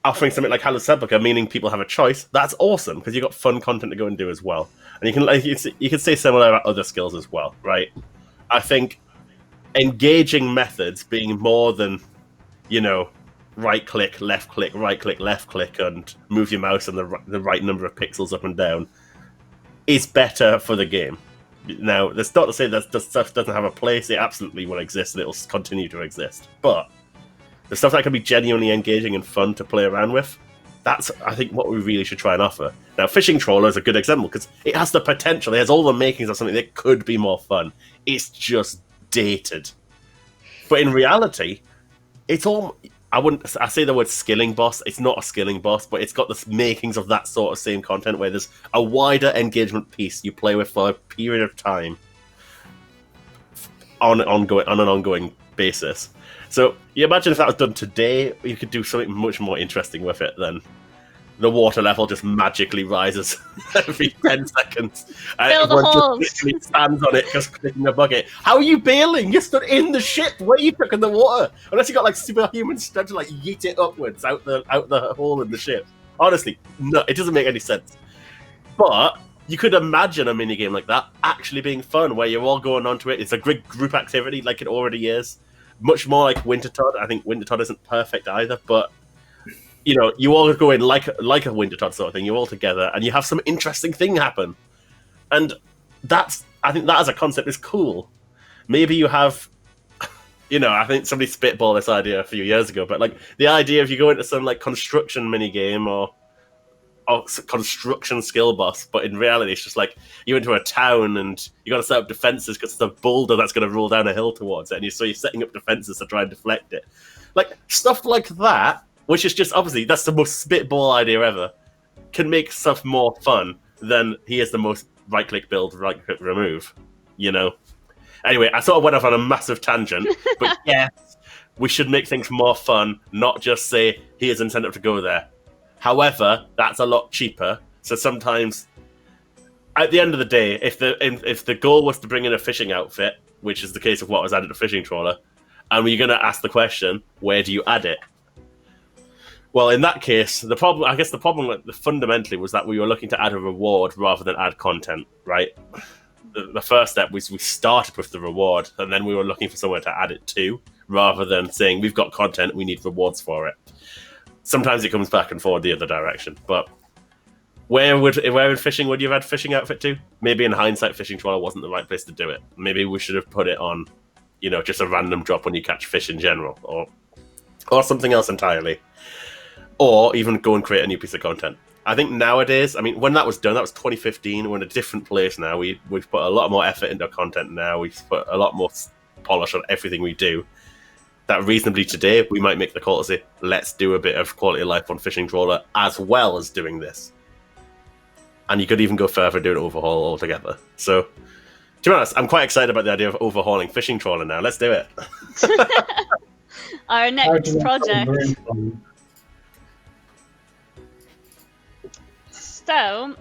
offering something like Hallowed Sepulchre, meaning people have a choice, that's awesome, because you've got fun content to go and do as well. And you can say similar about other skills as well, right? I think engaging methods being more than, right click, left click, right click, left click, and move your mouse on the right number of pixels up and down is better for the game. Now, that's not to say that this stuff doesn't have a place. It absolutely will exist, and it'll continue to exist. But the stuff that can be genuinely engaging and fun to play around with, that's, I think, what we really should try and offer. Now, Fishing Trawler is a good example, because it has the potential, it has all the makings of something that could be more fun. It's just dated. But in reality, it's all... I say the word skilling boss. It's not a skilling boss, but it's got the makings of that sort of same content, where there's a wider engagement piece you play with for a period of time on an ongoing basis. So you imagine if that was done today, you could do something much more interesting with it than the water level just magically rises every 10 seconds. Fill the holes. Just literally stands on it, just clicking a bucket. How are you bailing? You're stood in the ship. Where are you cooking the water? Unless you got like superhuman strength to like yeet it upwards out the hole in the ship. Honestly, no, it doesn't make any sense. But you could imagine a minigame like that actually being fun, where you're all going onto it. It's a great group activity, like it already is. Much more like Wintertodt. I think Wintertodt isn't perfect either, but you all go in like a Wintertodt sort of thing. You're all together, and you have some interesting thing happen. And I think that as a concept is cool. Maybe you have, I think somebody spitballed this idea a few years ago, but like the idea of you go into some like construction minigame or construction skill boss, but in reality it's just like you're into a town and you got to set up defenses because it's a boulder that's going to roll down a hill towards it, and so you're setting up defenses to try and deflect it. Like stuff like that, which is just obviously that's the most spitball idea ever, can make stuff more fun than here's the most right-click build, right-click remove. Anyway, I sort of went off on a massive tangent, but yes, we should make things more fun, not just say here's incentive to go there. However, that's a lot cheaper. So sometimes, at the end of the day, if the goal was to bring in a fishing outfit, which is the case of what was added to Fishing Trawler, and we're going to ask the question, where do you add it? Well, in that case, the problem fundamentally was that we were looking to add a reward rather than add content, right? The first step was we started with the reward, and then we were looking for somewhere to add it to, rather than saying we've got content, we need rewards for it. Sometimes it comes back and forward the other direction, but where in fishing would you have had fishing outfit to? Maybe in hindsight, Fishing Trawler wasn't the right place to do it. Maybe we should have put it on, just a random drop when you catch fish in general, or something else entirely. Or even go and create a new piece of content. I think nowadays, when that was done, that was 2015. We're in a different place now. We've put a lot more effort into content now. We've put a lot more polish on everything we do. That reasonably today, we might make the call to say, let's do a bit of quality of life on Fishing Trawler as well as doing this. And you could even go further and do an overhaul altogether. So, to be honest, I'm quite excited about the idea of overhauling Fishing Trawler now. Let's do it. Our next project. So,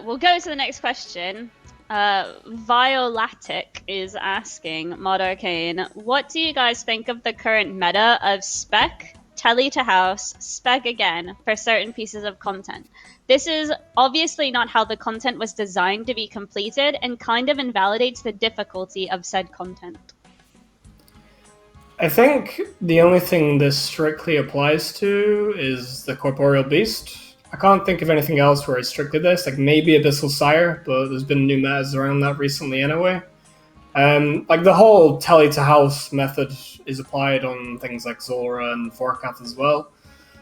we'll go to the next question. Violatic is asking, Mod Arcane, what do you guys think of the current meta of Spec, Tele to House, Spec again for certain pieces of content? This is obviously not how the content was designed to be completed and kind of invalidates the difficulty of said content. I think the only thing this strictly applies to is the Corporeal Beast. I can't think of anything else where it's strictly this. Like maybe Abyssal Sire, but there's been new metas around that recently anyway. Like the whole Tele to house method is applied on things like Zora and Vorkath as well.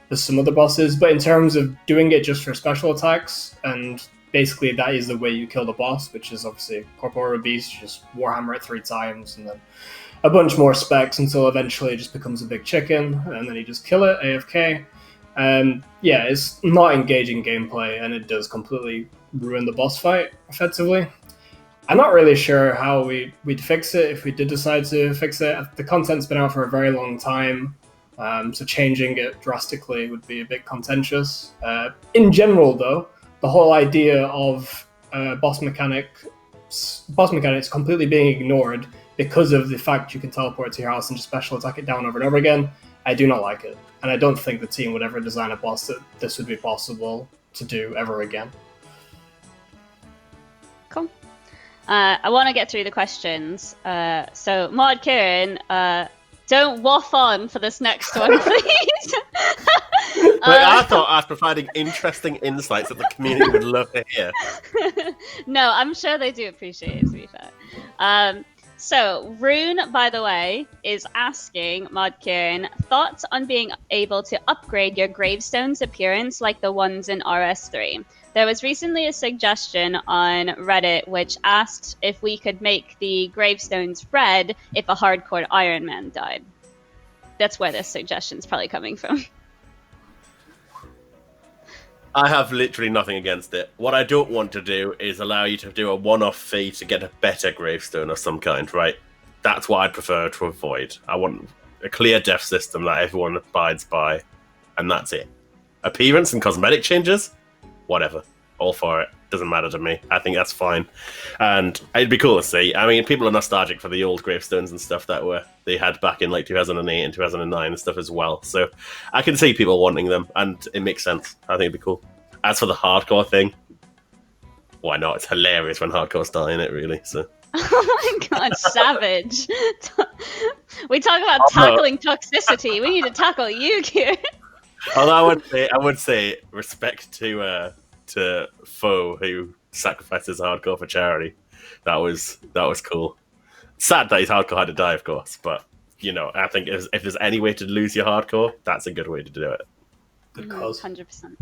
There's some other bosses, but in terms of doing it just for special attacks, and basically that is the way you kill the boss, which is obviously Corporeal Beast, you just Warhammer it 3 times, and then a bunch more specs until eventually it just becomes a big chicken, and then you just kill it, AFK. Yeah, it's not engaging gameplay, and it does completely ruin the boss fight, effectively. I'm not really sure how we'd fix it if we did decide to fix it. The content's been out for a very long time, so changing it drastically would be a bit contentious. In general, though, the whole idea of boss mechanics completely being ignored because of the fact you can teleport to your house and just special attack it down over and over again, I do not like it. And I don't think the team would ever design a boss that this would be possible to do ever again. Cool. I want to get through the questions. So, Mod Kieran, don't waff on for this next one, please. I thought I was providing interesting insights that the community would love to hear. No, I'm sure they do appreciate it, to be fair. So, Rune, by the way, is asking Mod Kieran, thoughts on being able to upgrade your gravestone's appearance like the ones in RS3? There was recently a suggestion on Reddit which asked if we could make the gravestones red if a hardcore Iron Man died. That's where this suggestion's probably coming from. I have literally nothing against it. What I don't want to do is allow you to do a one-off fee to get a better gravestone of some kind, right? That's what I'd prefer to avoid. I want a clear death system that everyone abides by, and that's it. Appearance and cosmetic changes? Whatever. All for it. Doesn't matter to me. I think that's fine. And it'd be cool to see. I mean, people are nostalgic for the old gravestones and stuff that they had back in like 2008 and 2009 and stuff as well. So I can see people wanting them, and it makes sense. I think it'd be cool. As for the hardcore thing, why not? It's hilarious when hardcore's dying it, really. So. Oh my god, savage. We talk about tackling toxicity. We need to tackle you, Kieran. Although I would say respect to Foe who sacrifices hardcore for charity. That was cool. Sad that his hardcore had to die, of course, but you know, I think if there's any way to lose your hardcore, that's a good way to do it. Good cause. 100%.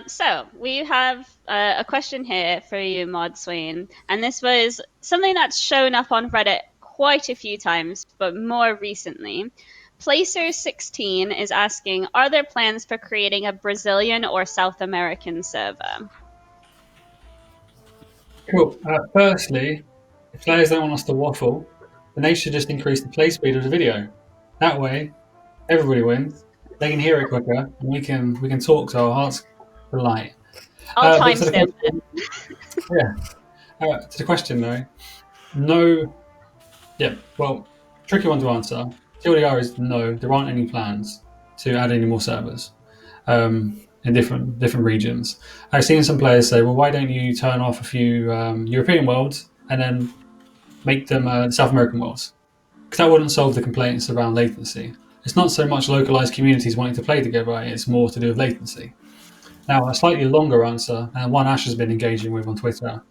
So we have a question here for you, Mod Sween, and this was something that's shown up on Reddit quite a few times, but more recently. Placer16 is asking, are there plans for creating a Brazilian or South American server? Cool. Firstly, if players don't want us to waffle, then they should just increase the play speed of the video. That way, everybody wins. They can hear it quicker, and we can talk to our hearts delight. I'll timestamp it. Yeah. To the question though, no. Yeah. Well, tricky one to answer. TLDR is no. There aren't any plans to add any more servers in different regions. I've seen some players say, "Well, why don't you turn off a few European worlds and then make them South American worlds?" Because that wouldn't solve the complaints around latency. It's not so much localized communities wanting to play together; it's more to do with latency. Now, a slightly longer answer, and one Ash has been engaging with on Twitter,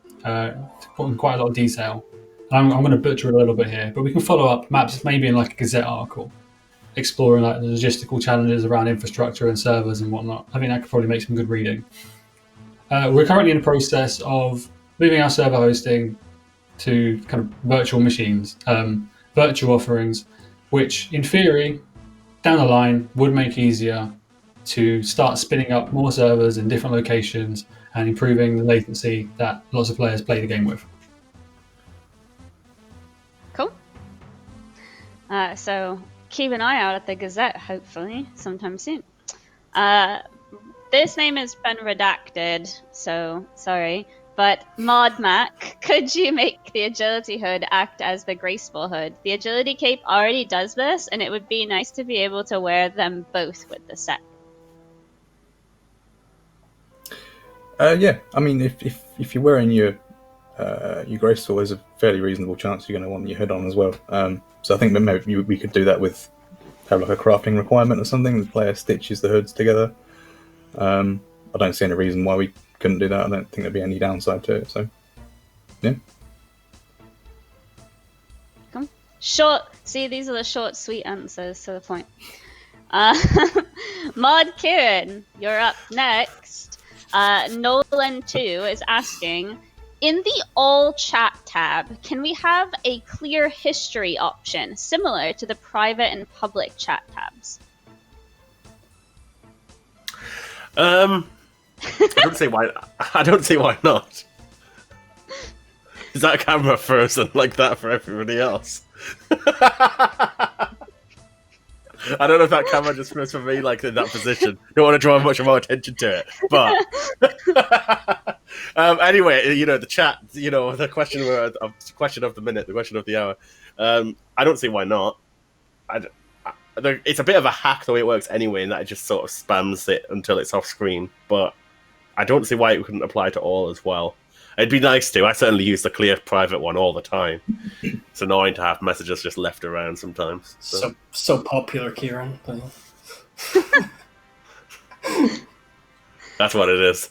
put in quite a lot of detail. And I'm going to butcher it a little bit here, but we can follow up perhaps maybe in like a Gazette article, exploring like the logistical challenges around infrastructure and servers and whatnot. I think that could probably make some good reading. We're currently in the process of moving our server hosting to kind of virtual machines, virtual offerings, which in theory, down the line, would make easier to start spinning up more servers in different locations and improving the latency that lots of players play the game with. Cool. So keep an eye out at the Gazette, hopefully, sometime soon. This name has been redacted, so sorry. But Mod Mack, could you make the Agility Hood act as the Graceful Hood? The Agility Cape already does this, and it would be nice to be able to wear them both with the set. Yeah, I mean, if you're wearing your Graceful, there's a fairly reasonable chance you're going to want your hood on as well. So I think that maybe we could do that with have like a crafting requirement or something. The player stitches the hoods together. I don't see any reason why we couldn't do that. I don't think there'd be any downside to it. So, yeah. Short. See, these are the short, sweet answers to the point. Mod Kieran, you're up next. Nolan2 is asking, in the all chat tab, can we have a clear history option similar to the private and public chat tabs? I don't see why. I don't see why not. Is that camera frozen like that for everybody else? I don't know if that camera just froze for me, like in that position. Don't want to draw much more attention to it, but anyway, the chat, the question of the minute, the question of the hour. I don't see why not. It's a bit of a hack the way it works anyway, in that it just sort of spams it until it's off screen. But I don't see why it couldn't apply to all as well. It'd be nice to. I certainly use the clear private one all the time. It's annoying to have messages just left around sometimes. So popular, Kieran. That's what it is.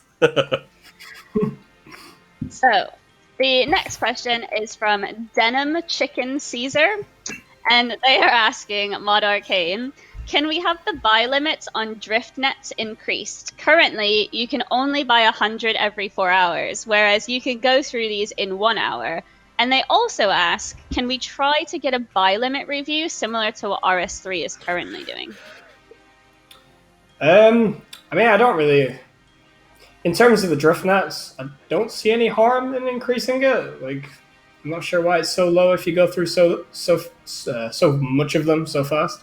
So, the next question is from Denim Chicken Caesar, and they are asking Mod Arcane, can we have the buy limits on drift nets increased? Currently, you can only buy 100 every 4 hours, whereas you can go through these in 1 hour. And they also ask, can we try to get a buy limit review similar to what RS3 is currently doing? I mean, I don't really... In terms of the drift nets, I don't see any harm in increasing it. Like, I'm not sure why it's so low if you go through so much of them so fast.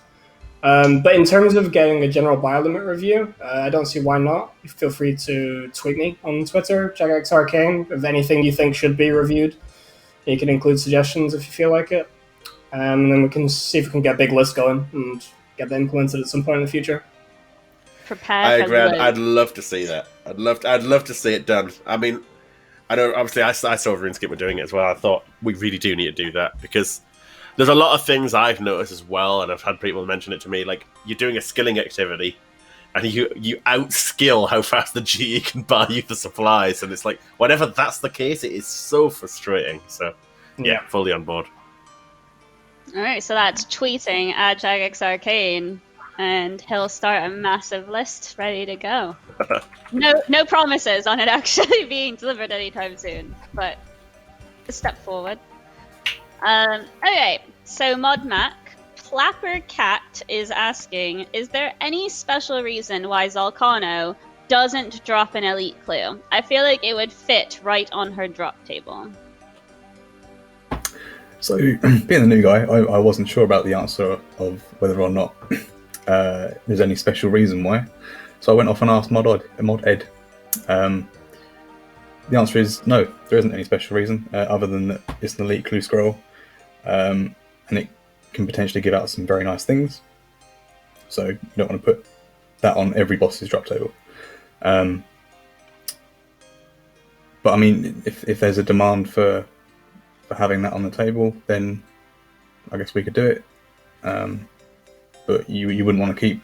But in terms of getting a general buy limit review, I don't see why not. Feel free to tweet me on Twitter, Jagex Arcane, of anything you think should be reviewed. You can include suggestions if you feel like it. And then we can see if we can get a big list going and get them implemented at some point in the future. I agree. I'd love to see that. I'd love to see it done. I mean, I know obviously I saw RuneScape were doing it as well. I thought we really do need to do that because there's a lot of things I've noticed as well, and I've had people mention it to me. Like, you're doing a skilling activity, and you outskill how fast the GE can buy you the supplies, and it's like, whenever that's the case, it is so frustrating. So, yeah, fully on board. All right, so that's tweeting at Jagex Arcane, and he'll start a massive list ready to go. No promises on it actually being delivered anytime soon, but a step forward. Okay, so Mod Mack, Clapper Cat is asking, is there any special reason why Zalcano doesn't drop an elite clue? I feel like it would fit right on her drop table. So, being a new guy, I wasn't sure about the answer of whether or not there's any special reason why. So I went off and asked Mod Ed. The answer is no, there isn't any special reason other than that it's an elite clue scroll, and it can potentially give out some very nice things. So you don't want to put that on every boss's drop table. But I mean, if there's a demand for having that on the table, then I guess we could do it. But you wouldn't want to keep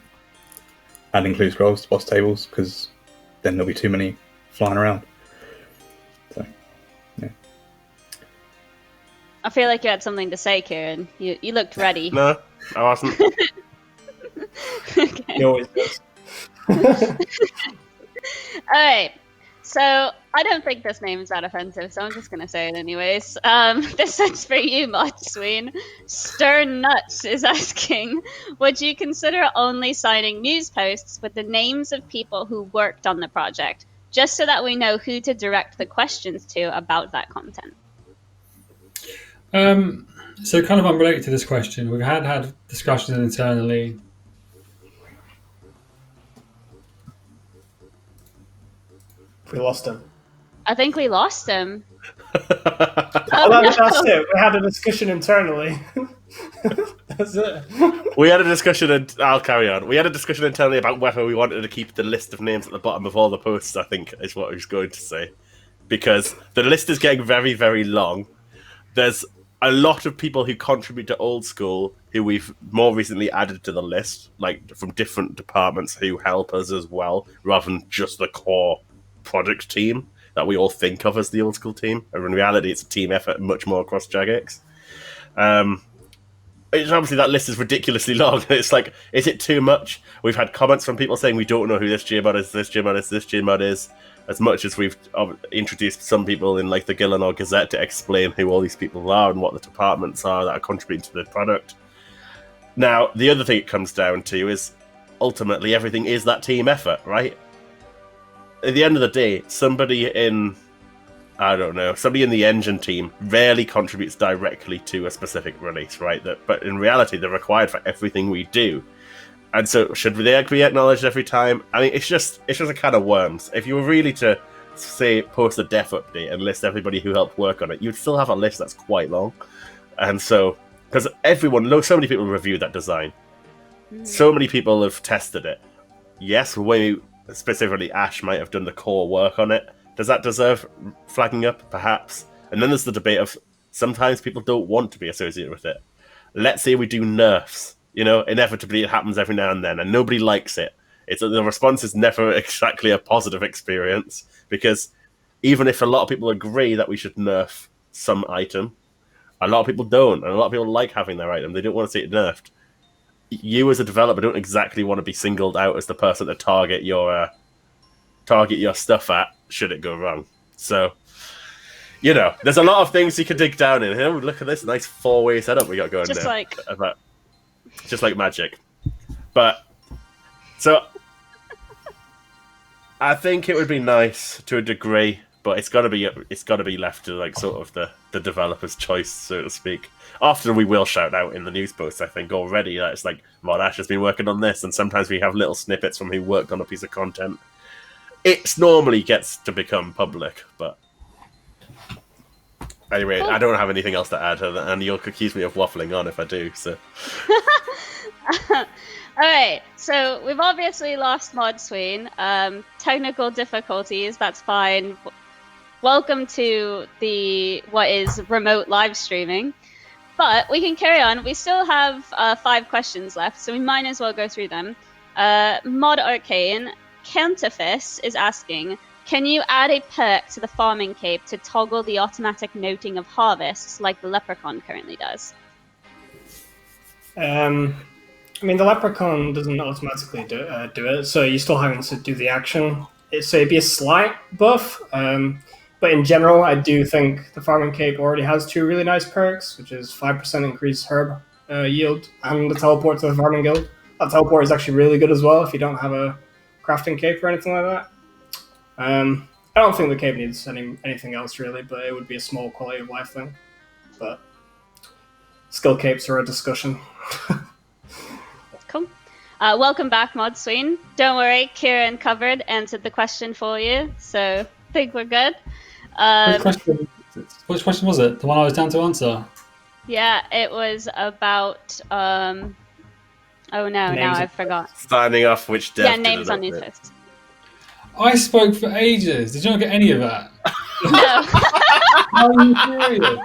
adding clue scrolls to boss tables because then there'll be too many flying around. So, yeah. I feel like you had something to say, Kieran. You looked ready. No, I wasn't. Okay. He always does. Alright, so I don't think this name is that offensive, so I'm just going to say it anyways. This one's for you, Mod Sween. Stern Nuts is asking, would you consider only signing news posts with the names of people who worked on the project, just so that we know who to direct the questions to about that content? So kind of unrelated to this question, we've had discussions internally. We lost him. I think we lost him. That's it. We had a discussion internally. That's it. We had a discussion, and I'll carry on. We had a discussion internally about whether we wanted to keep the list of names at the bottom of all the posts, I think, is what I was going to say. Because the list is getting very, very long. There's a lot of people who contribute to Old School, who we've more recently added to the list, like from different departments who help us as well, rather than just the core product team that we all think of as the Old School team. And in reality, it's a team effort much more across Jagex. It's obviously that list is ridiculously long. It's like, is it too much? We've had comments from people saying we don't know who this GMod is, this GMod is, this GMod is. As much as we've introduced some people in like the Gillenor Gazette to explain who all these people are and what the departments are that are contributing to the product. Now, the other thing it comes down to is ultimately everything is that team effort, right? At the end of the day, somebody in the engine team rarely contributes directly to a specific release, right? But in reality, they're required for everything we do. And so, should they be acknowledged every time? I mean, it's just a can of worms. If you were really to, say, post a dev update and list everybody who helped work on it, you'd still have a list that's quite long. And so, because so many people reviewed that design. So many people have tested it. Yes, specifically Ash might have done the core work on it. Does that deserve flagging up? Perhaps. And then there's the debate of sometimes people don't want to be associated with it. Let's say we do nerfs. Inevitably it happens every now and then, and nobody likes it. The response is never exactly a positive experience, because even if a lot of people agree that we should nerf some item, a lot of people don't, and a lot of people like having their item. They don't want to see it nerfed. You as a developer don't exactly want to be singled out as the person to target your stuff at should it go wrong. So, there's a lot of things you can dig down in. Oh, look at this nice 4-way setup we got going there. Just like magic. But, so, I think it would be nice to a degree, but it's got to be left to like sort of the developer's choice, so to speak. Often we will shout out in the Newsposts, I think, already, that it's like, Mod Ash has been working on this, and sometimes we have little snippets from who worked on a piece of content. It normally gets to become public, but anyway, I don't have anything else to add, and you'll accuse me of waffling on if I do, so... Alright, so we've obviously lost Mod Sween. Technical difficulties, that's fine. Welcome to what is remote live streaming. But we can carry on. We still have 5 questions left, so we might as well go through them. Mod Arcane, Counterfist is asking, can you add a perk to the farming cape to toggle the automatic noting of harvests like the Leprechaun currently does? The Leprechaun doesn't automatically do it, so you're still having to do the action. So it'd be a slight buff, but in general, I do think the farming cape already has 2 really nice perks, which is 5% increased herb yield and the teleport to the farming guild. That teleport is actually really good as well if you don't have a crafting cape or anything like that. I don't think the cape needs anything else really, but it would be a small quality of life thing. But skill capes are a discussion. Cool. Welcome back, Mod Sween. Don't worry, Kieran answered the question for you, so I think we're good. Which question was it? The one I was down to answer? Yeah, it was about... oh no, now I forgot. Starting off which dev. Yeah, names on Newsposts. I spoke for ages. Did you not get any of that? No. Are you serious?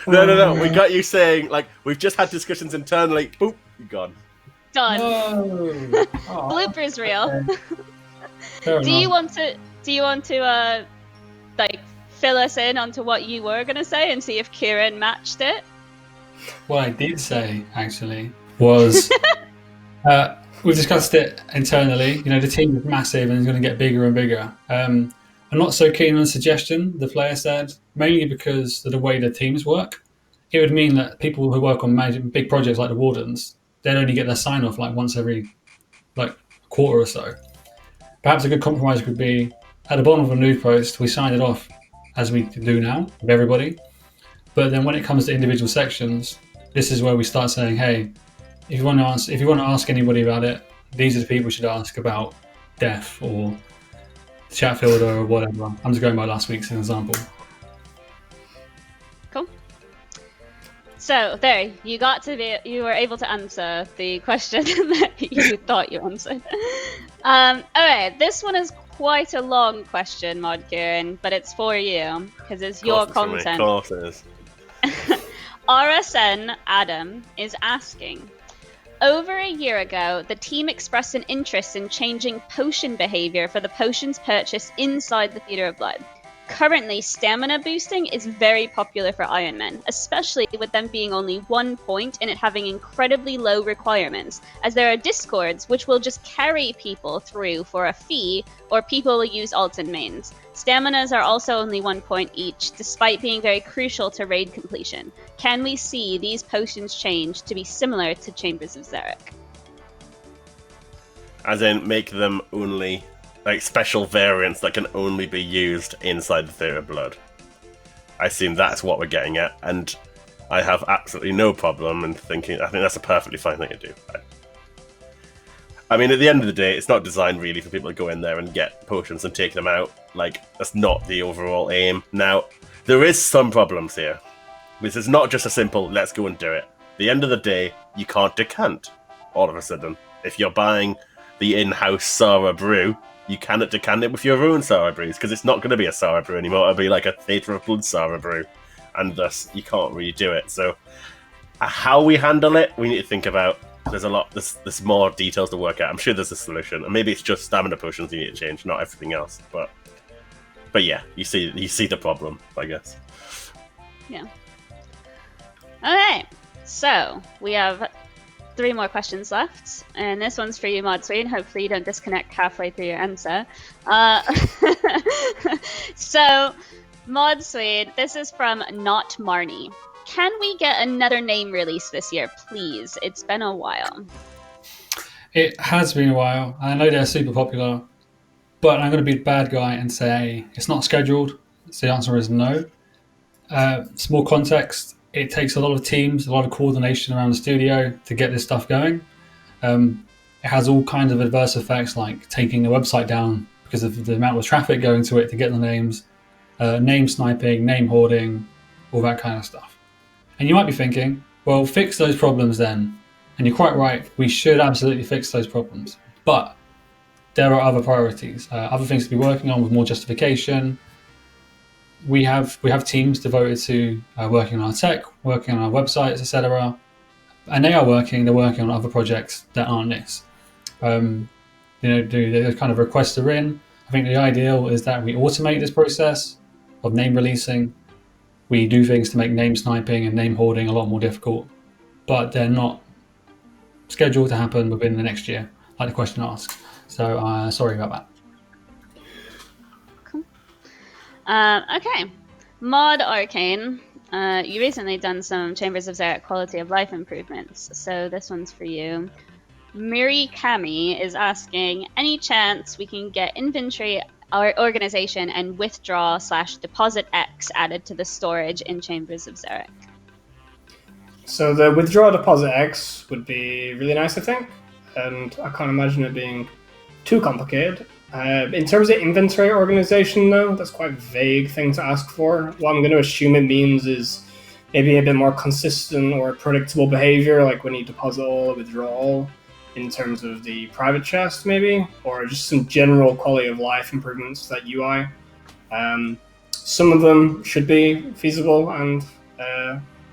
No. We got you saying, like, we've just had discussions internally. Boop, you're gone. Done. No. Bloopers reel. Okay. Do you want to fill us in onto what you were going to say and see if Kieran matched it? What I did say, actually, was we've discussed it internally. The team is massive and is going to get bigger and bigger. I'm not so keen on the suggestion, the player said, mainly because of the way the teams work. It would mean that people who work on big projects like the Wardens, they'd only get their sign-off once every quarter or so. Perhaps a good compromise could be, at the bottom of a news post, we sign it off as we do now with everybody. But then when it comes to individual sections, this is where we start saying, hey, if you want to ask anybody about it, these are the people you should ask about Def or the chat filter or whatever. I'm just going by last week's example. Cool. So there, you were able to answer the question that you thought you answered. Alright, this one is quite a long question, Mod Kieran, but it's for you because it's your content. Of course it is. RSN Adam is asking, over a year ago, the team expressed an interest in changing potion behavior for the potions purchased inside the Theater of Blood. Currently, stamina boosting is very popular for Iron Men, especially with them being only 1 point and it having incredibly low requirements, as there are discords which will just carry people through for a fee, or people will use alts and mains. Staminas are also only 1 point each, despite being very crucial to raid completion. Can we see these potions change to be similar to Chambers of Xeric? As in, make them only... like special variants that can only be used inside the Theatre of Blood. I assume that's what we're getting at, and I have absolutely no problem in thinking. I think that's a perfectly fine thing to do. I mean, at the end of the day, it's not designed really for people to go in there and get potions and take them out. Like, that's not the overall aim. Now, there is some problems here. This is not just a simple, let's go and do it. At the end of the day, you can't decant all of a sudden. If you're buying the in-house Sara brew, you cannot decant it with your own Sara brews, because it's not going to be a Sara brew anymore. It'll be like a Theatre of Blood Sara brew, and thus you can't really do it. So, how we handle it, we need to think about. There's more details to work out. I'm sure there's a solution, and maybe it's just stamina potions you need to change, not everything else. But yeah, you see the problem, I guess. Yeah. Okay, so we have 3 more questions left, and this one's for you, Mod Sween. Hopefully you don't disconnect halfway through your answer. So, Mod Sween, this is from Not Marnie. Can we get another name release this year, please? It's been a while. It has been a while. I know they're super popular, but I'm going to be the bad guy and say it's not scheduled. So the answer is no. Small context. It takes a lot of teams, a lot of coordination around the studio to get this stuff going. It has all kinds of adverse effects, like taking the website down because of the amount of traffic going to it to get the names, name sniping, name hoarding, all that kind of stuff. And you might be thinking, well, fix those problems then. And you're quite right, we should absolutely fix those problems. But there are other priorities, other things to be working on with more justification. We have teams devoted to working on our tech, working on our websites, etc. And they're working on other projects that aren't this. Do those kind of requests are in. I think the ideal is that we automate this process of name releasing. We do things to make name sniping and name hoarding a lot more difficult, but they're not scheduled to happen within the next year, like the question asks. So sorry about that. Cool. Okay. Mod Arcane, you recently done some Chambers of Xeric quality of life improvements, so this one's for you. Miri Kami is asking, any chance we can get inventory our organization and withdraw/deposit X added to the storage in Chambers of Xeric? So the withdraw deposit X would be really nice, I think, and I can't imagine it being too complicated. In terms of inventory organization, though, that's quite a vague thing to ask for. What I'm going to assume it means is maybe a bit more consistent or predictable behavior, like when you deposit all, withdraw all, in terms of the private chest, maybe, or just some general quality of life improvements to that UI. Some of them should be feasible and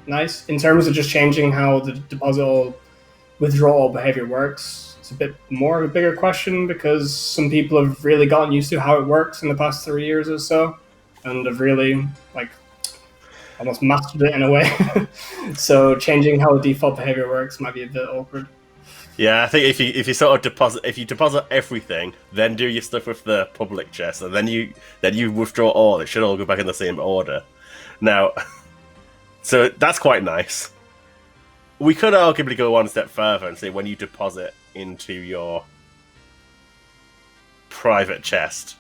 nice. In terms of just changing how the deposit all, withdraw all behavior works, it's a bit more of a bigger question because some people have really gotten used to how it works in the past 3 years or so, and have really almost mastered it in a way. So changing how the default behavior works might be a bit awkward. Yeah, I think if you sort of deposit everything, then do your stuff with the public chest, and then you withdraw all. It should all go back in the same order. Now, so that's quite nice. We could arguably go one step further and say when you deposit into your private chest,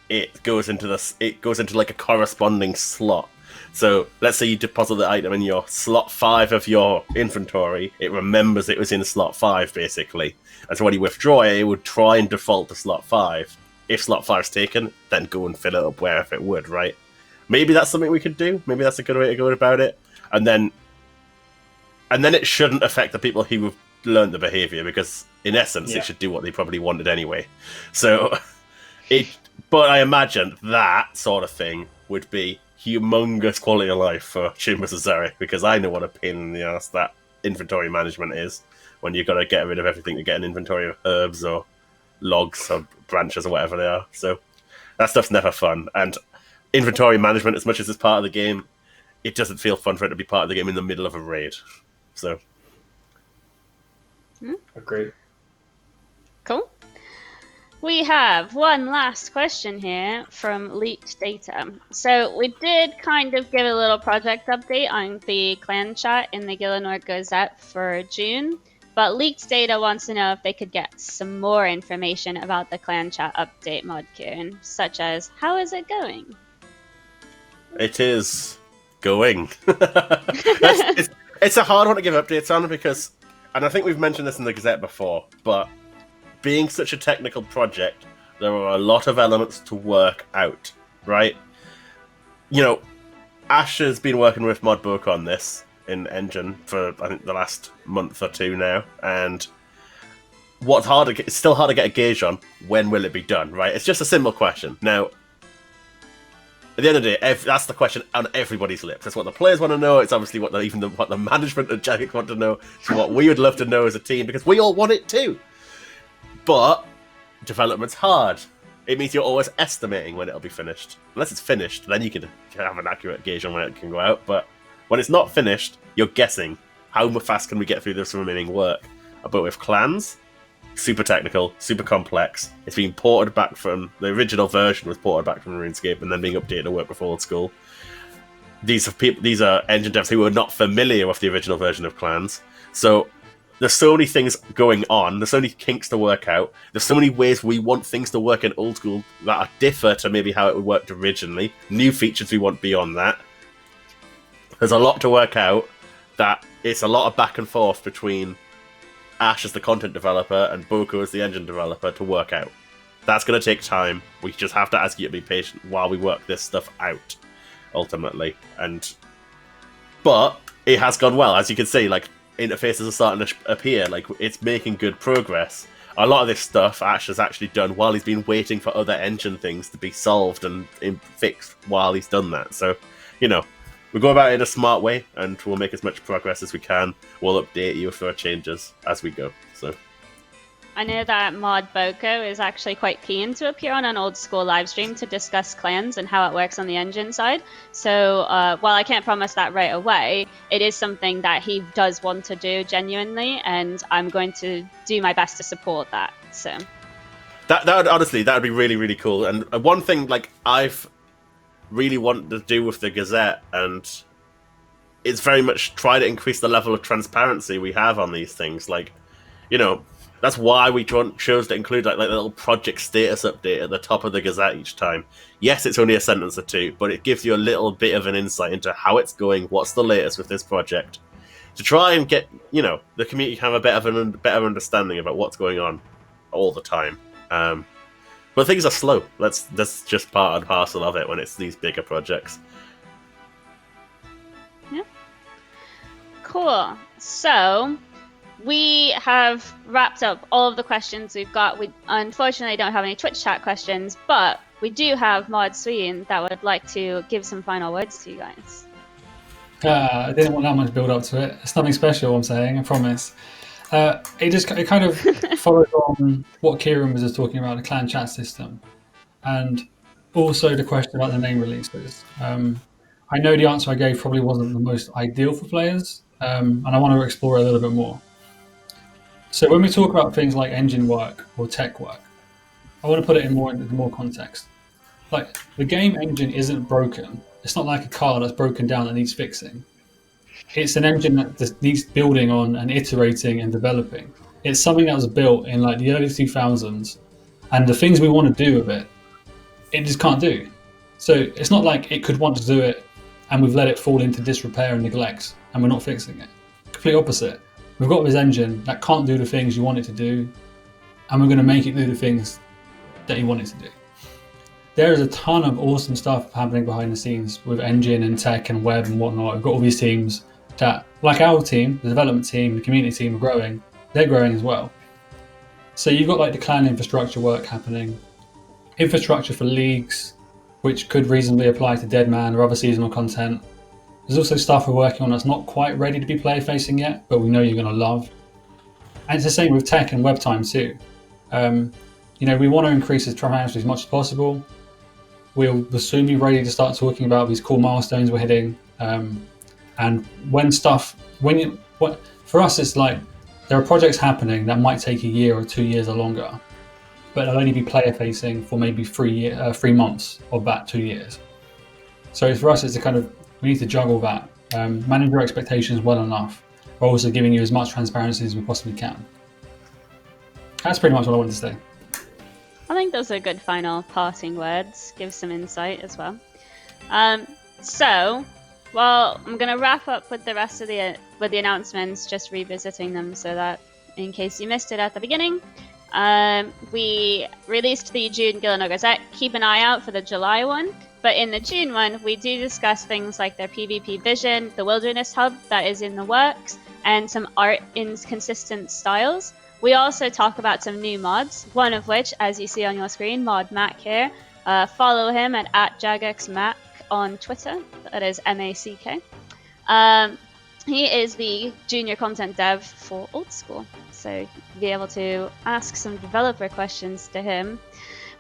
it goes into like a corresponding slot. So let's say you deposit the item in your slot 5 of your inventory, it remembers it was in slot 5 basically. And so when you withdraw it, it would try and default to slot 5. If slot 5 is taken, then go and fill it up wherever it would, right? Maybe that's something we could do. Maybe that's a good way to go about it. And then it shouldn't affect the people who have learned the behavior, because in essence it should do what they probably wanted anyway. So but I imagine that sort of thing would be humongous quality of life for Chambers of Zeri, because I know what a pain in the ass that inventory management is when you've got to get rid of everything to get an inventory of herbs or logs or branches or whatever they are. So that stuff's never fun. And inventory management, as much as it's part of the game, it doesn't feel fun for it to be part of the game in the middle of a raid. So Agreed. Cool. We have one last question here from Leaked Data. So we did kind of give a little project update on the clan chat in the Gillinor Gazette for June, but Leaked Data wants to know if they could get some more information about the clan chat update, Mod Kieran, such as how is it going? it is going. It's a hard one to give updates on because, and I think we've mentioned this in the Gazette before, but being such a technical project, there are a lot of elements to work out, right? You know, Ash has been working with Modbook on this in Engine for, I think, the last month or two now, and it's still hard to get a gauge on when will it be done, right? It's just a simple question. Now, at the end of the day, that's the question on everybody's lips. That's what the players want to know. It's obviously what the management of Jagex want to know. It's what we would love to know as a team, because we all want it too. But development's hard. It means you're always estimating when it'll be finished. Unless it's finished, then you can have an accurate gauge on when it can go out. But when it's not finished, you're guessing how fast can we get through this remaining work. But with clans, super technical, super complex. It's being ported back from the original version, was ported back from RuneScape and then being updated to work with old school. These are engine devs who are not familiar with the original version of clans. So there's so many things going on. There's so many kinks to work out. There's so many ways we want things to work in old school that differ to maybe how it worked originally. New features we want beyond that. There's a lot to work out. That it's a lot of back and forth between Ash as the content developer and Boko as the engine developer to work out. That's going to take time. We just have to ask you to be patient while we work this stuff out, ultimately. But it has gone well, as you can see. Like, interfaces are starting to appear, like it's making good progress. A lot of this stuff Ash has actually done while he's been waiting for other engine things to be solved and fixed while he's done that. So, you know, we go about it in a smart way and we'll make as much progress as we can. We'll update you if there are changes as we go. So I know that Mod Boko is actually quite keen to appear on an old school live stream to discuss clans and how it works on the engine side. So while I can't promise that right away, it is something that he does want to do genuinely, and I'm going to do my best to support that. So that would honestly, that would be really, really cool. And one thing like I've really wanted to do with the Gazette, and it's very much try to increase the level of transparency we have on these things. Like, you know, that's why we chose to include like a little project status update at the top of the Gazette each time. Yes, it's only a sentence or two, but it gives you a little bit of an insight into how it's going, what's the latest with this project, to try and get, you know, the community have a better understanding about what's going on all the time. But things are slow. That's just part and parcel of it when it's these bigger projects. Yeah. Cool. So we have wrapped up all of the questions we've got. We unfortunately don't have any Twitch chat questions, but we do have Mod Sween that would like to give some final words to you guys. I didn't want that much build up to it. It's nothing special, I'm saying, I promise. It kind of followed on what Kieran was just talking about, the clan chat system, and also the question about the name releases. I know the answer I gave probably wasn't the most ideal for players, and I want to explore it a little bit more. So when we talk about things like engine work or tech work, I want to put it into more context. Like, the game engine isn't broken. It's not like a car that's broken down that needs fixing. It's an engine that needs building on and iterating and developing. It's something that was built in like the early 2000s, and the things we want to do with it, it just can't do. So it's not like it could want to do it and we've let it fall into disrepair and neglect and we're not fixing it. Complete opposite. We've got this engine that can't do the things you want it to do, and we're going to make it do the things that you want it to do. There is a ton of awesome stuff happening behind the scenes with engine and tech and web and whatnot. We've got all these teams that, like our team, the development team, the community team are growing. They're growing as well. So you've got like the clan infrastructure work happening, infrastructure for leagues, which could reasonably apply to Deadman or other seasonal content. There's also stuff we're working on that's not quite ready to be player-facing yet, but we know you're going to love. And it's the same with tech and web time too. We want to increase the transparency as much as possible. We'll soon be ready to start talking about these cool milestones we're hitting. And for us, it's like there are projects happening that might take a year or 2 years or longer, but they'll only be player-facing for maybe 3 months of that 2 years. So for us, it's we need to juggle that, manage your expectations well enough, but also giving you as much transparency as we possibly can. That's pretty much what I wanted to say. I think those are good final parting words. Give some insight as well. I'm going to wrap up with the rest of the announcements, just revisiting them so that in case you missed it at the beginning. We released the June Guild Gazette. Keep an eye out for the July one. But in the June one, we do discuss things like their PvP vision, the Wilderness Hub that is in the works, and some art inconsistent styles. We also talk about some new mods, one of which, as you see on your screen, mod Mack here. Follow him at Jagex Mack on Twitter. That is MACK. He is the junior content dev for Old School, so you'll be able to ask some developer questions to him.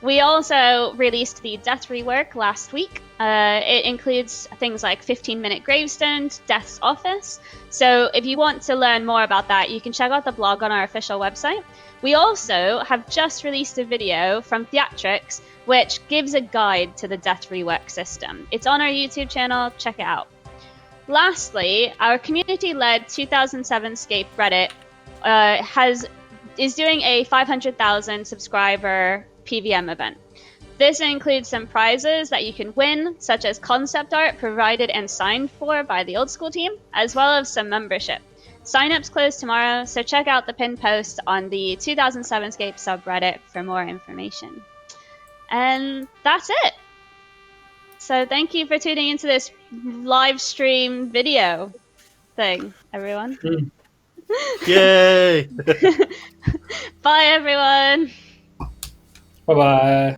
We also released the Death rework last week. It includes things like 15-minute Gravestone, Death's Office. So if you want to learn more about that, you can check out the blog on our official website. We also have just released a video from Theatrix, which gives a guide to the Death rework system. It's on our YouTube channel. Check it out. Lastly, our community-led 2007 Scape Reddit is doing a 500,000 subscriber PVM event. This includes some prizes that you can win, such as concept art provided and signed for by the Old School team, as well as some membership. Sign-ups close tomorrow, so check out the pinned post on the 2007 Scape subreddit for more information. And that's it. So thank you for tuning into this live stream video thing, everyone. Yay! Bye, everyone. Bye-bye.